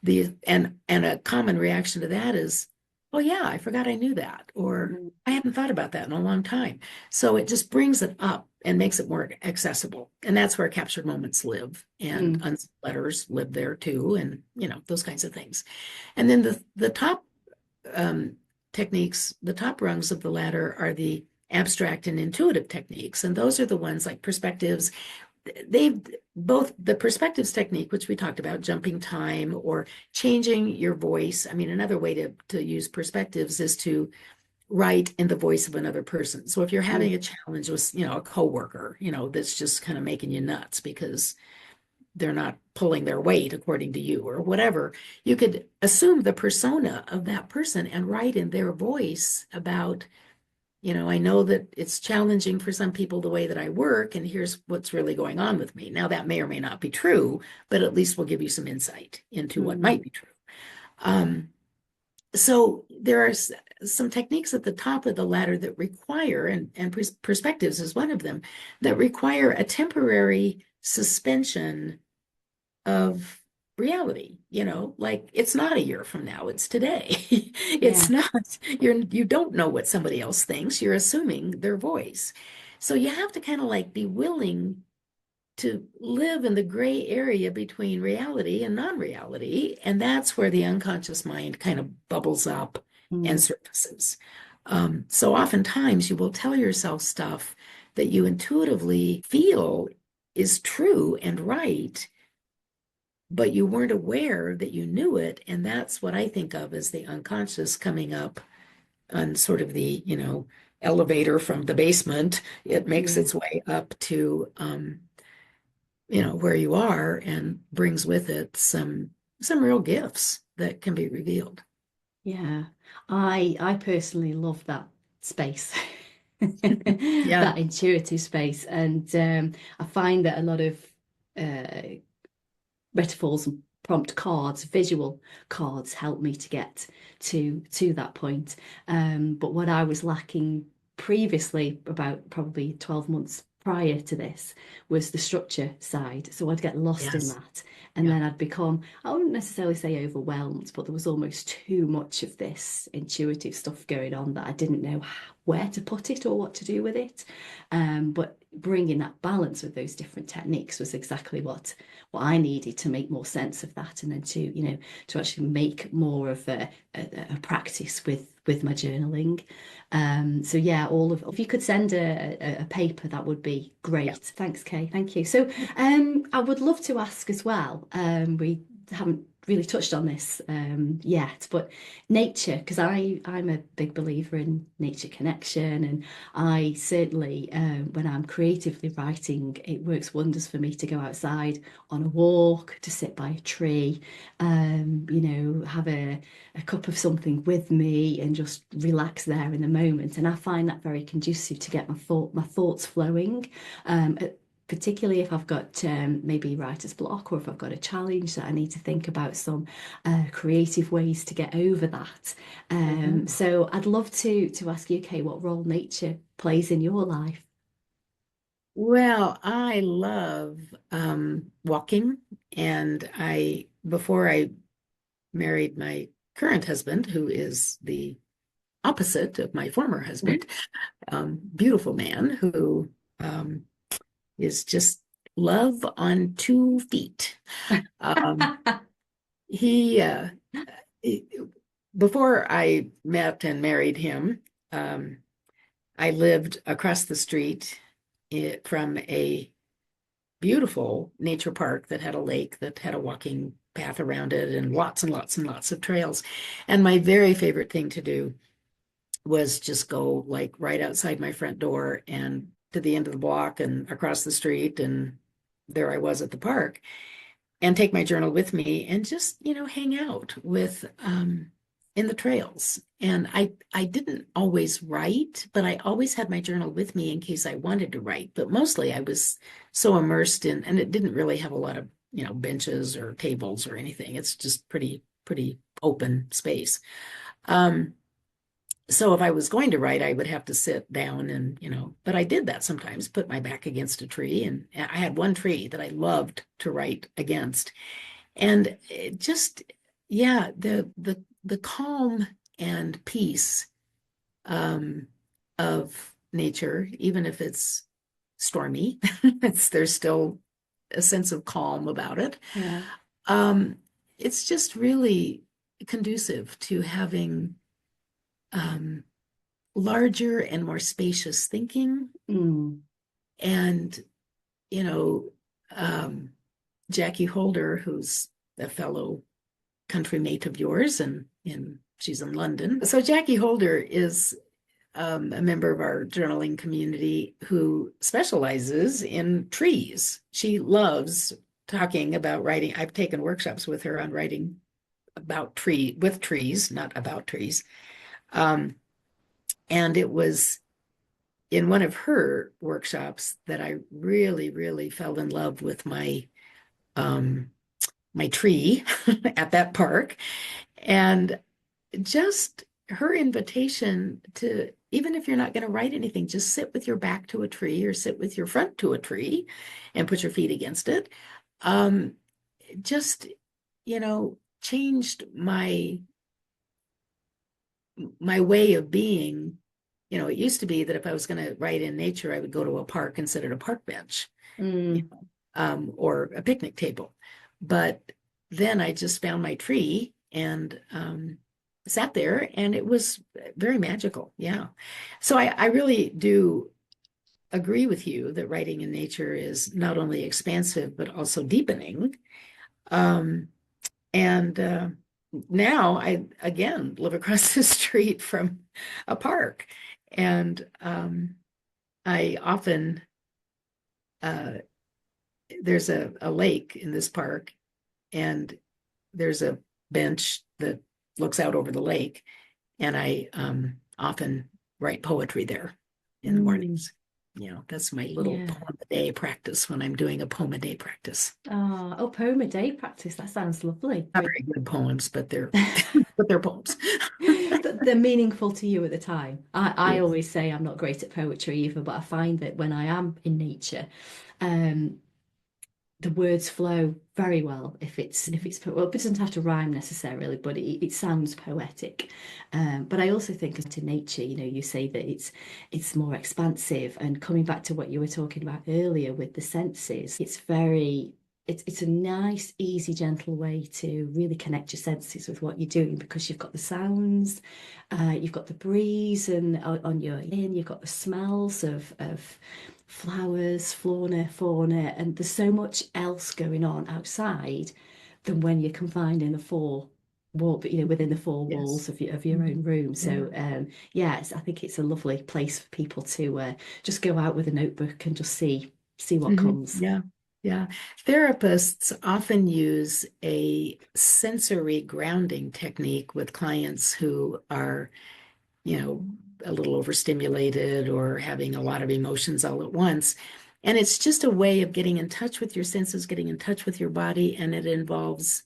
and a common reaction to that is, oh yeah, I forgot I knew that, or Mm, I hadn't thought about that in a long time. So it just brings it up and makes it more accessible. And that's where captured moments live, and mm, unsent letters live there too, and those kinds of things. And then the top um, techniques, the top rungs of the ladder are the abstract and intuitive techniques. And those are the ones like perspectives. They've both the perspectives technique, which we talked about, jumping time or changing your voice. I mean, another way to use perspectives is to write in the voice of another person. So if you're mm, having a challenge with, a coworker, that's just kind of making you nuts because they're not pulling their weight according to you or whatever, you could assume the persona of that person and write in their voice about, I know that it's challenging for some people the way that I work, and here's what's really going on with me. Now, that may or may not be true, but at least will give you some insight into what mm. might be true. Um, so there are some techniques at the top of the ladder that require, and perspectives is one of them, that require a temporary suspension of reality, like it's not a year from now, it's today. It's Yeah, not, you don't know what somebody else thinks, you're assuming their voice. So you have to kind of like be willing to live in the gray area between reality and non-reality, and that's where the unconscious mind kind of bubbles up and mm, surfaces. So oftentimes you will tell yourself stuff that you intuitively feel is true and right, but you weren't aware that you knew it. And that's what I think of as the unconscious coming up on sort of the, elevator from the basement. It makes yeah. its way up to, where you are, and brings with it some real gifts that can be revealed. Yeah, I personally love that space, Yeah. that intuitive space, and I find that a lot of metaphors and prompt cards, visual cards, help me to get to that point. But what I was lacking previously, about probably 12 months prior to this, was the structure side. So I'd get lost in Yes. that. And Yeah. then I'd become, I wouldn't necessarily say overwhelmed, but there was almost too much of this intuitive stuff going on that I didn't know where to put it or what to do with it. But bringing that balance with those different techniques was exactly what I needed to make more sense of that, and then to actually make more of a practice with my journaling. So yeah, all of if you could send a paper, that would be Yeah. great. Thanks, Kay. Thank you. So I would love to ask as well. We haven't really touched on this yet, but nature, because I'm a big believer in nature connection, and I certainly when I'm creatively writing, it works wonders for me to go outside on a walk, to sit by a tree, have a cup of something with me and just relax there in the moment. And I find that very conducive to get my thoughts flowing. Particularly if I've got maybe writer's block, or if I've got a challenge that I need to think about some creative ways to get over that. Mhm. So I'd love to ask you, Kay, what role nature plays in your life. Well, I love walking, and before I married my current husband, who is the opposite of my former husband, beautiful man who um, is just love on 2 feet. Um, he, he- Before I met and married him, um, I lived across the street from a beautiful nature park that had a lake that had a walking path around it, and lots and lots and lots of trails. And my very favorite thing to do was just go like right outside my front door and to the end of the block and across the street, and there I was at the park, and take my journal with me and just, hang out with in the trails. And I didn't always write, but I always had my journal with me in case I wanted to write. But mostly I was so immersed in, and it didn't really have a lot of, benches or tables or anything. It's just pretty open space. Um, so if I was going to write, I would have to sit down and, but I did that sometimes, put my back against a tree. And I had one tree that I loved to write against. And it just, yeah, the calm and peace of nature, even if it's stormy. There's still a sense of calm about it. Yeah. Um, it's just really conducive to having um, larger and more spacious thinking. Mm. And, you know, um, Jackie Holder, who's a fellow country mate of yours, and she's in London. So Jackie Holder is a member of our journaling community who specializes in trees. She loves talking about writing. I've taken workshops with her on writing with trees, not about trees. Um, and it was in one of her workshops that I really, really fell in love with um, my tree at that park. And just her invitation to, even if you're not going to write anything, just sit with your back to a tree or sit with your front to a tree and put your feet against it. Um, just, changed my way of being. It used to be that if I was going to write in nature, I would go to a park and sit at a park bench, Mm. or a picnic table. But then I just found my tree and sat there, and it was very magical. Yeah. So I really do agree with you that writing in nature is not only expansive, but also deepening. Um, and now I, again, live across the street from a park. And I often, uh, there's a lake in this park, and there's a bench that looks out over the lake. And I often write poetry there in the Mm. mornings. That's my little Yeah. poem a day practice when I'm doing a poem a day practice. Oh, poem a day practice. That sounds lovely. Not very good poems, but they're poems. They're meaningful to you at the time. I Yes. always say I'm not great at poetry either, but I find that when I am in nature, um, the words flow very well well, it doesn't have to rhyme necessarily, but it sounds poetic. But I also think as to nature, you say that it's more expansive, and coming back to what you were talking about earlier with the senses, it's a nice, easy, gentle way to really connect your senses with what you're doing, because you've got the sounds, you've got the breeze, and on your in, you've got the smells of flowers, fauna, and there's so much else going on outside than when you're confined in the within the four Yes. walls of your Mhm. own room. Yeah. So I think it's a lovely place for people to just go out with a notebook and just see what comes. Yeah. Yeah. Therapists often use a sensory grounding technique with clients who are, you know, a little overstimulated or having a lot of emotions all at once. And it's just a way of getting in touch with your senses, getting in touch with your body. And it involves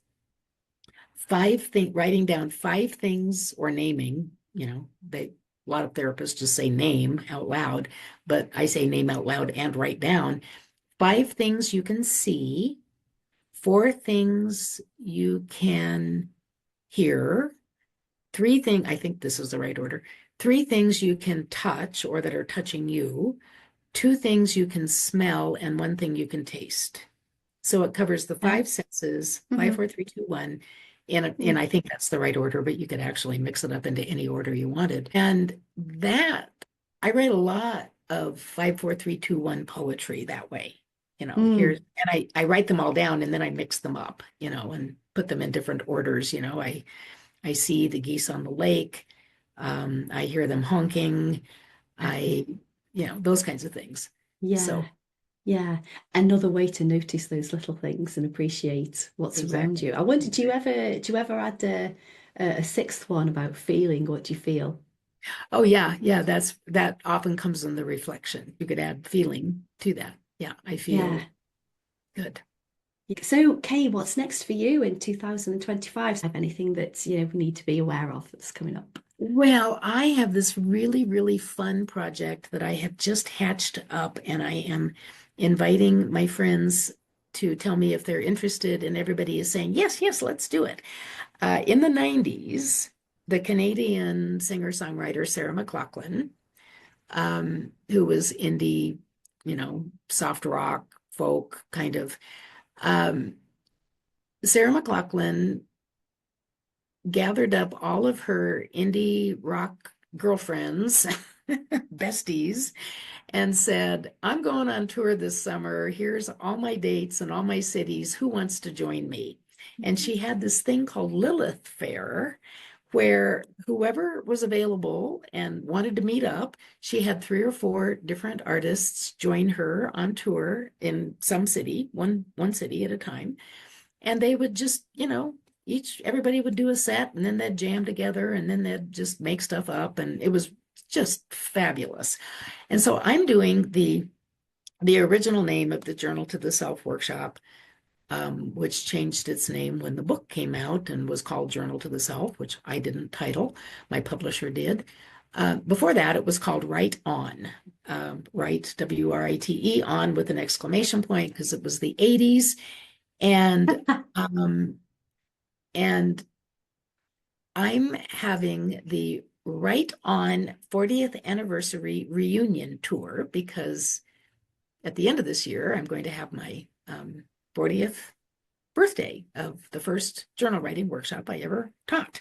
writing down 5 things, or naming. A lot of therapists just say name out loud, but I say name out loud and write down 5 things you can see, 4 things you can hear, I think this is the right order, 3 things you can touch or that are touching you, 2 things you can smell, and 1 thing you can taste. So it covers the Yeah. 5 senses, five, Hmm. 4, 3, 2, 1. And I think that's the right order, but you could actually mix it up into any order you wanted. And I write a lot of 5, 4, 3, 2, 1 poetry that way. Mm. And I write them all down, and then I mix them up, and put them in different orders. I see the geese on the lake. I hear them honking. I, those kinds of things. Yeah. So Yeah, another way to notice those little things and appreciate what's around exactly. you. I wonder, do you ever add a sixth one about feeling? What do you feel? Oh yeah, yeah, that often comes in the reflection. You could add feeling to that. Yeah, I Yeah. feel good. So, Kay, what's next for you in 2025? Have anything that we need to be aware of that's coming up? Well, I have this really, really fun project that I have just hatched up, and I am inviting my friends to tell me if they're interested, and everybody is saying, yes, yes, let's do it. In the 90s, the Canadian singer-songwriter Sarah McLachlan, who was indie, soft rock, folk kind of. Um, Sarah McLachlan gathered up all of her indie rock girlfriends, besties, and said, I'm going on tour this summer. Here's all my dates and all my cities. Who wants to join me? And she had this thing called Lilith Fair, where whoever was available and wanted to meet up, she had 3 or 4 different artists join her on tour in some city, one city at a time. And they would just, everybody would do a set and then they'd jam together and then they'd just make stuff up. And it was just fabulous. And so I'm doing the original name of the Journal to the Self workshop, which changed its name when the book came out and was called Journal to the Self, which I didn't title, my publisher did. Before that, it was called Write On, Write, WRITE, on with an exclamation point, because it was the 80s. And I'm having the Write On 40th anniversary reunion tour, because at the end of this year, I'm going to have my 40th birthday of the first journal writing workshop I ever taught.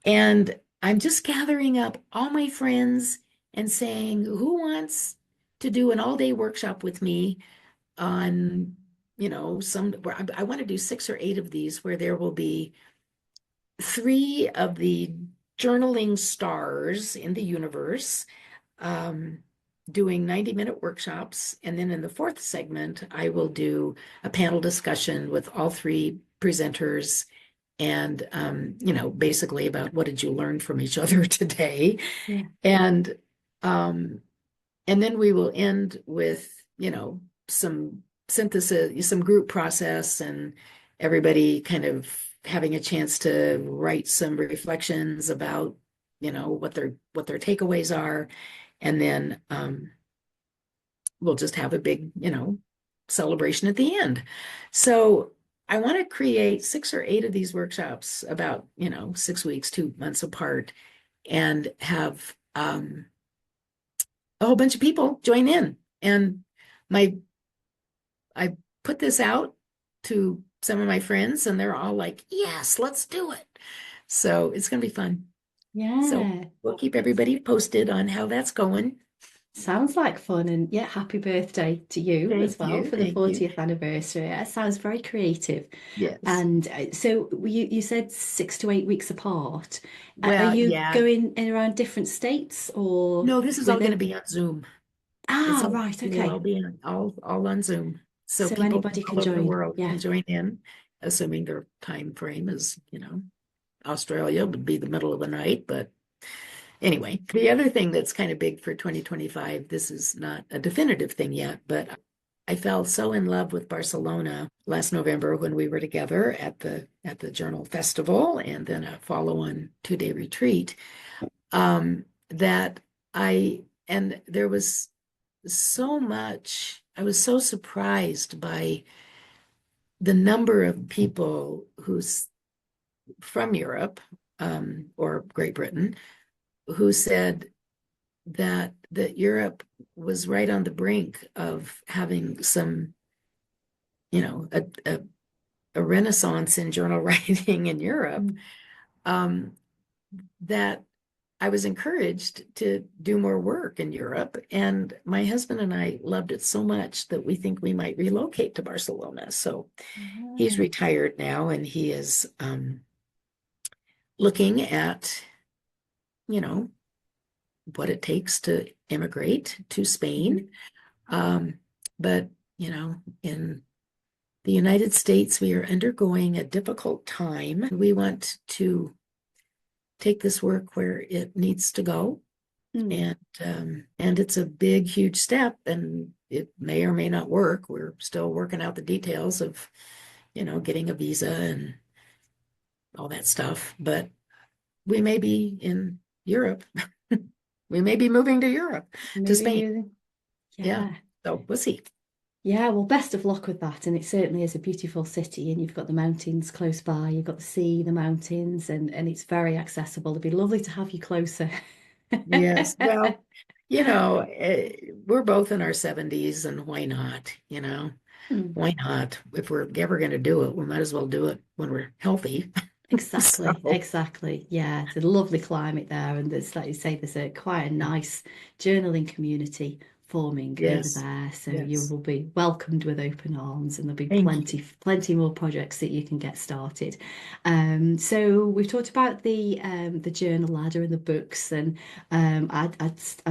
And I'm just gathering up all my friends and saying, who wants to do an all-day workshop with me on, where I want to do 6 or 8 of these, where there will be 3 of the journaling stars in the universe, doing 90-minute workshops. And then in the 4th segment, I will do a panel discussion with all 3 presenters and, basically about what did you learn from each other today. Yeah. And then we will end with, some synthesis, some group process, and everybody kind of having a chance to write some reflections about, what their takeaways are. And then we'll just have a big, celebration at the end. So I want to create 6 or 8 of these workshops about, 6 weeks, 2 months apart, and have a whole bunch of people join in. And I put this out to some of my friends, and they're all like, yes, let's do it. So it's going to be fun. Yeah. So we'll keep everybody posted on how that's going. Sounds like fun. And yeah, happy birthday to you as well for the 40th anniversary. It sounds very creative. Yes. And so you said 6 to 8 weeks apart. Are Well, you yeah. going in around different states, or? No, this is all going to be on Zoom. Right, okay. All be all on Zoom. So people anybody all can over the join. world Yeah. can join in, assuming their time frame is, Australia would be the middle of the night. But anyway, the other thing that's kind of big for 2025, this is not a definitive thing yet, but I fell so in love with Barcelona last November when we were together at the Journal Festival and then a follow-on 2-day retreat, that and there was so much, I was so surprised by the number of people who's from Europe, or Great Britain, who said that Europe was right on the brink of having some, a renaissance in journal writing in Europe, that I was encouraged to do more work in Europe. And my husband and I loved it so much that we think we might relocate to Barcelona. So he's retired now, and he is looking at, what it takes to immigrate to Spain. But, in the United States, we are undergoing a difficult time. We want to take this work where it needs to go. And it's a big, huge step, and it may or may not work. We're still working out the details of, getting a visa and all that stuff. But we may be in Europe. We may be moving to Europe, to Spain. Yeah. So we'll see. Yeah, well, best of luck with that. And it certainly is a beautiful city, and you've got the mountains close by, you've got the sea, the mountains, and it's very accessible. It'd be lovely to have you closer. Yes. Well, we're both in our 70s, and why not? Hmm. Why not? If we're ever going to do it, we might as well do it when we're healthy. Exactly, So, exactly. Yeah, it's a lovely climate there, and there's, like you say, there's a quite a nice journaling community forming over yes, there. So you yes. will be welcomed with open arms, and there'll be Thank you. plenty more projects that you can get started. So we've talked about the journal ladder and the books, and I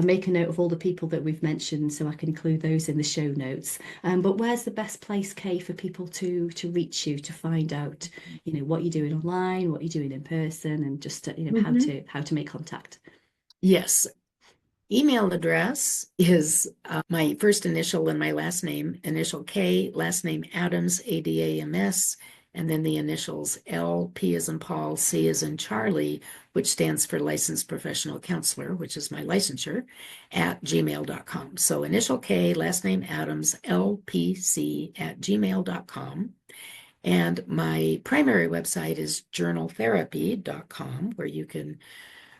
make a note of all the people that we've mentioned, so I can include those in the show notes. But where's the best place, Kay, for people to reach you to find out? What you're doing online, what you're doing in person, and just Mhm. how to make contact. Yes. Email address is my first initial and my last name, initial K, last name Adams, Adams, and then the initials L, P as in Paul, C as in Charlie, which stands for Licensed Professional Counselor, which is my licensure, at gmail.com. So initial K, last name Adams, LPC at gmail.com. And my primary website is journaltherapy.com, where you can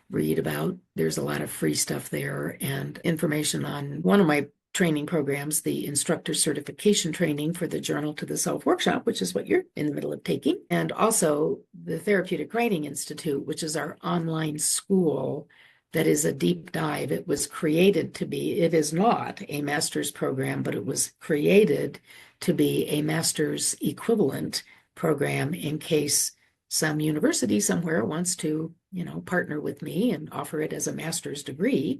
read about. There's a lot of free stuff there and information on one of my training programs, the instructor certification training for the Journal to the Self workshop, which is what you're in the middle of taking, and also the Therapeutic Writing Institute, which is our online school that is a deep dive. It was created to be, it is not a master's program, but it was created to be a master's equivalent program in case some university somewhere wants to, partner with me and offer it as a master's degree.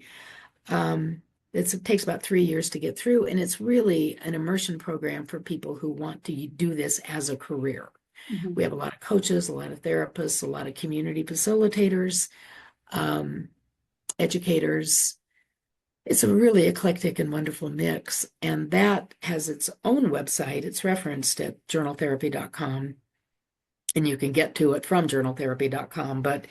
Um, it takes about 3 years to get through, and it's really an immersion program for people who want to do this as a career. Mhm. We have a lot of coaches, a lot of therapists, a lot of community facilitators, um, educators. It's a really eclectic and wonderful mix, and that has its own website. It's referenced at journaltherapy.com, and you can get to it from journaltherapy.com, but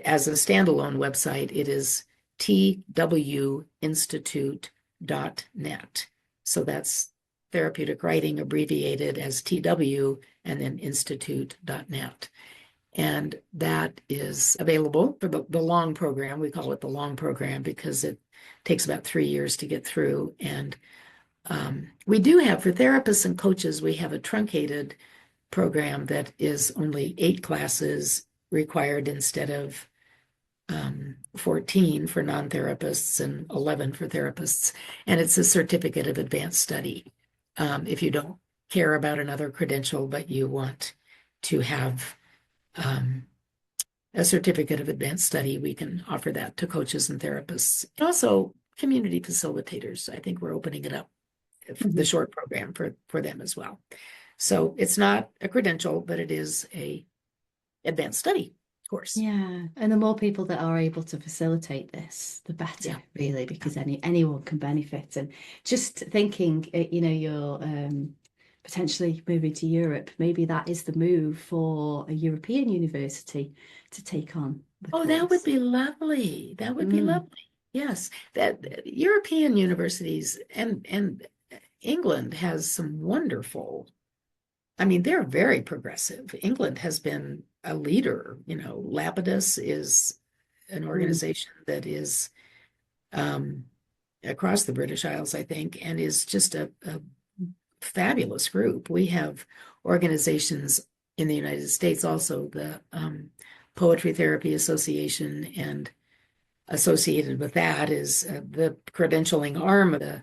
as a standalone website, it is twinstitute.net. So that's therapeutic writing abbreviated as TW and then institute.net. And that is available for the long program. We call it the long program because it takes about 3 years to get through. And we do have, for therapists and coaches, we have a truncated program that is only 8 classes required instead of 14 for non-therapists and 11 for therapists. And it's a certificate of advanced study. If you don't care about another credential, but you want to have um, a certificate of advanced study, we can offer that to coaches and therapists. And also community facilitators. I think we're opening it up, the Mhm. short program for them as well. So it's not a credential, but it is a advanced study course. Yeah, and the more people that are able to facilitate this, the better, Yeah. really, Yeah. because anyone can benefit. And just thinking, you're potentially moving to Europe, maybe that is the move for a European university to take on the Oh, that would course. be lovely. That would be Mm, lovely. Yes, that European universities and England has some wonderful. I mean, they're very progressive. England has been a leader. Lapidus is an mm, organization that is um, across the British Isles, I think, and is just a fabulous group. We have organizations in the United States also, the Poetry Therapy Association, and associated with that is the credentialing arm of the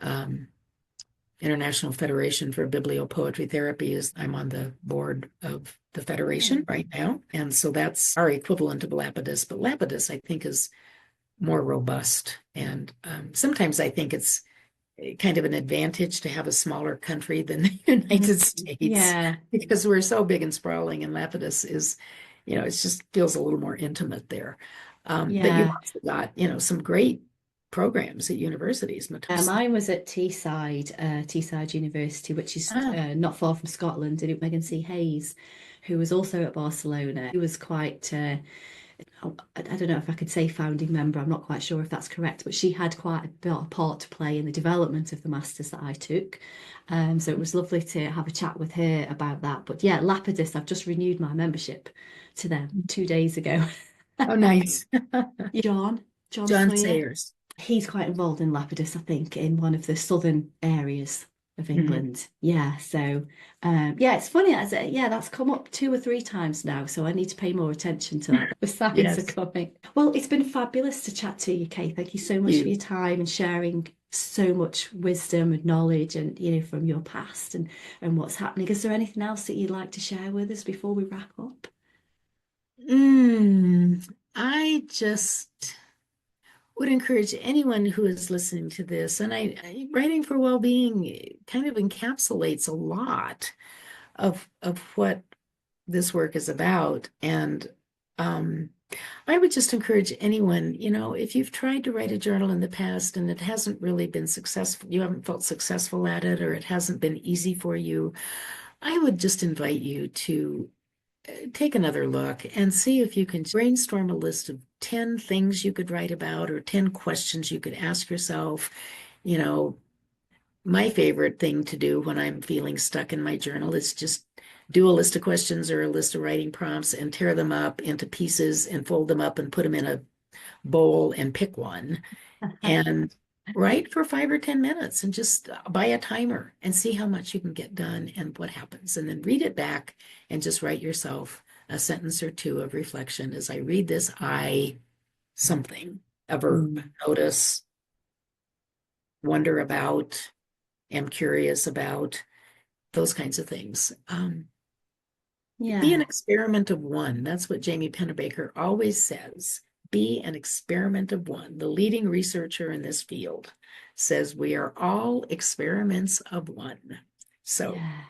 um, International Federation for Bibliopoetry Therapy. I'm on the board of the federation oh, right now, and so that's our equivalent of Lapidus. But Lapidus, I think, is more robust, and sometimes I think it's kind of an advantage to have a smaller country than the United States yeah, because we're so big and sprawling, and Lapidus is, it just feels a little more intimate there. But you've yeah. also got, some great programs at universities, Matos. Mine was at Teesside University, which is Ah, not far from Scotland, and Megan C. Hayes, who was also at Barcelona. He was quite I don't know if I could say founding member, I'm not quite sure if that's correct, but she had quite a part to play in the development of the masters that I took. So it was lovely to have a chat with her about that. But yeah, Lapidus, I've just renewed my membership to them 2 days ago. Oh, nice. John John Sawyer, Sayers. he's quite involved in Lapidus, I think, in one of the southern areas of Mhm. England. Yeah, so yeah, it's funny. Yeah, that's come up 2 or 3 times now, so I need to pay more attention to that. The signs are Yes. coming. Well, it's been fabulous to chat to you, Kay. Thank you so much for You. your time and sharing so much wisdom and knowledge and from your past and what's happening. Is there anything else that you'd like to share with us before we wrap up? I just would encourage anyone who is listening to this, and writing for well-being kind of encapsulates a lot of what this work is about. And I would just encourage anyone, if you've tried to write a journal in the past and it hasn't really been successful, you haven't felt successful at it, or it hasn't been easy for you, I would just invite you to take another look and see if you can brainstorm a list of 10 things you could write about or 10 questions you could ask yourself. You know, my favorite thing to do when I'm feeling stuck in my journal is just do a list of questions or a list of writing prompts and tear them up into pieces and fold them up and put them in a bowl and pick one and write for 5 or 10 minutes and just buy a timer and see how much you can get done and what happens. And then read it back and just write yourself a sentence or two of reflection. As I read this, something, a verb, notice, wonder about, am curious about, those kinds of things. Be an Yeah. experiment of one. That's what Jamie Pennebaker always says. Be an experiment of one. The leading researcher in this field says we are all experiments of one. So Yeah.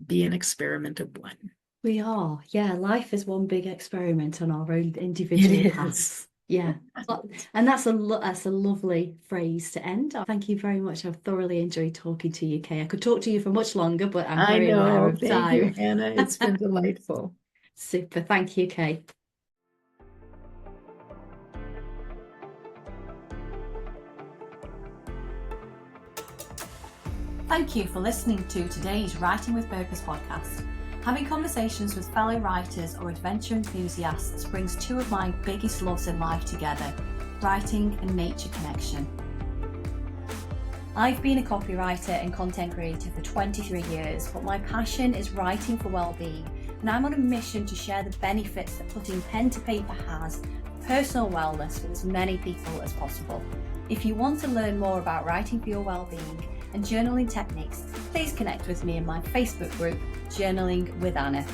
be an experiment of one. We are. Yeah, life is one big experiment on our own It individual is. paths. Yeah. And that's a lovely phrase to end on. Thank you very much. I've thoroughly enjoyed talking to you, Kay. I could talk to you for much longer, but I'm I very aware know. of Thank you, time. Anna. It's been delightful. Super. Thank you, Kay. Thank you for listening to today's Writing with Purpose podcast. Having conversations with fellow writers or adventure enthusiasts brings two of my biggest loves in life together, writing and nature connection. I've been a copywriter and content creator for 23 years, but my passion is writing for well-being, and I'm on a mission to share the benefits that putting pen to paper has for personal wellness with as many people as possible. If you want to learn more about writing for your well-being and journaling techniques, please connect with me in my Facebook group, Journaling with Anna.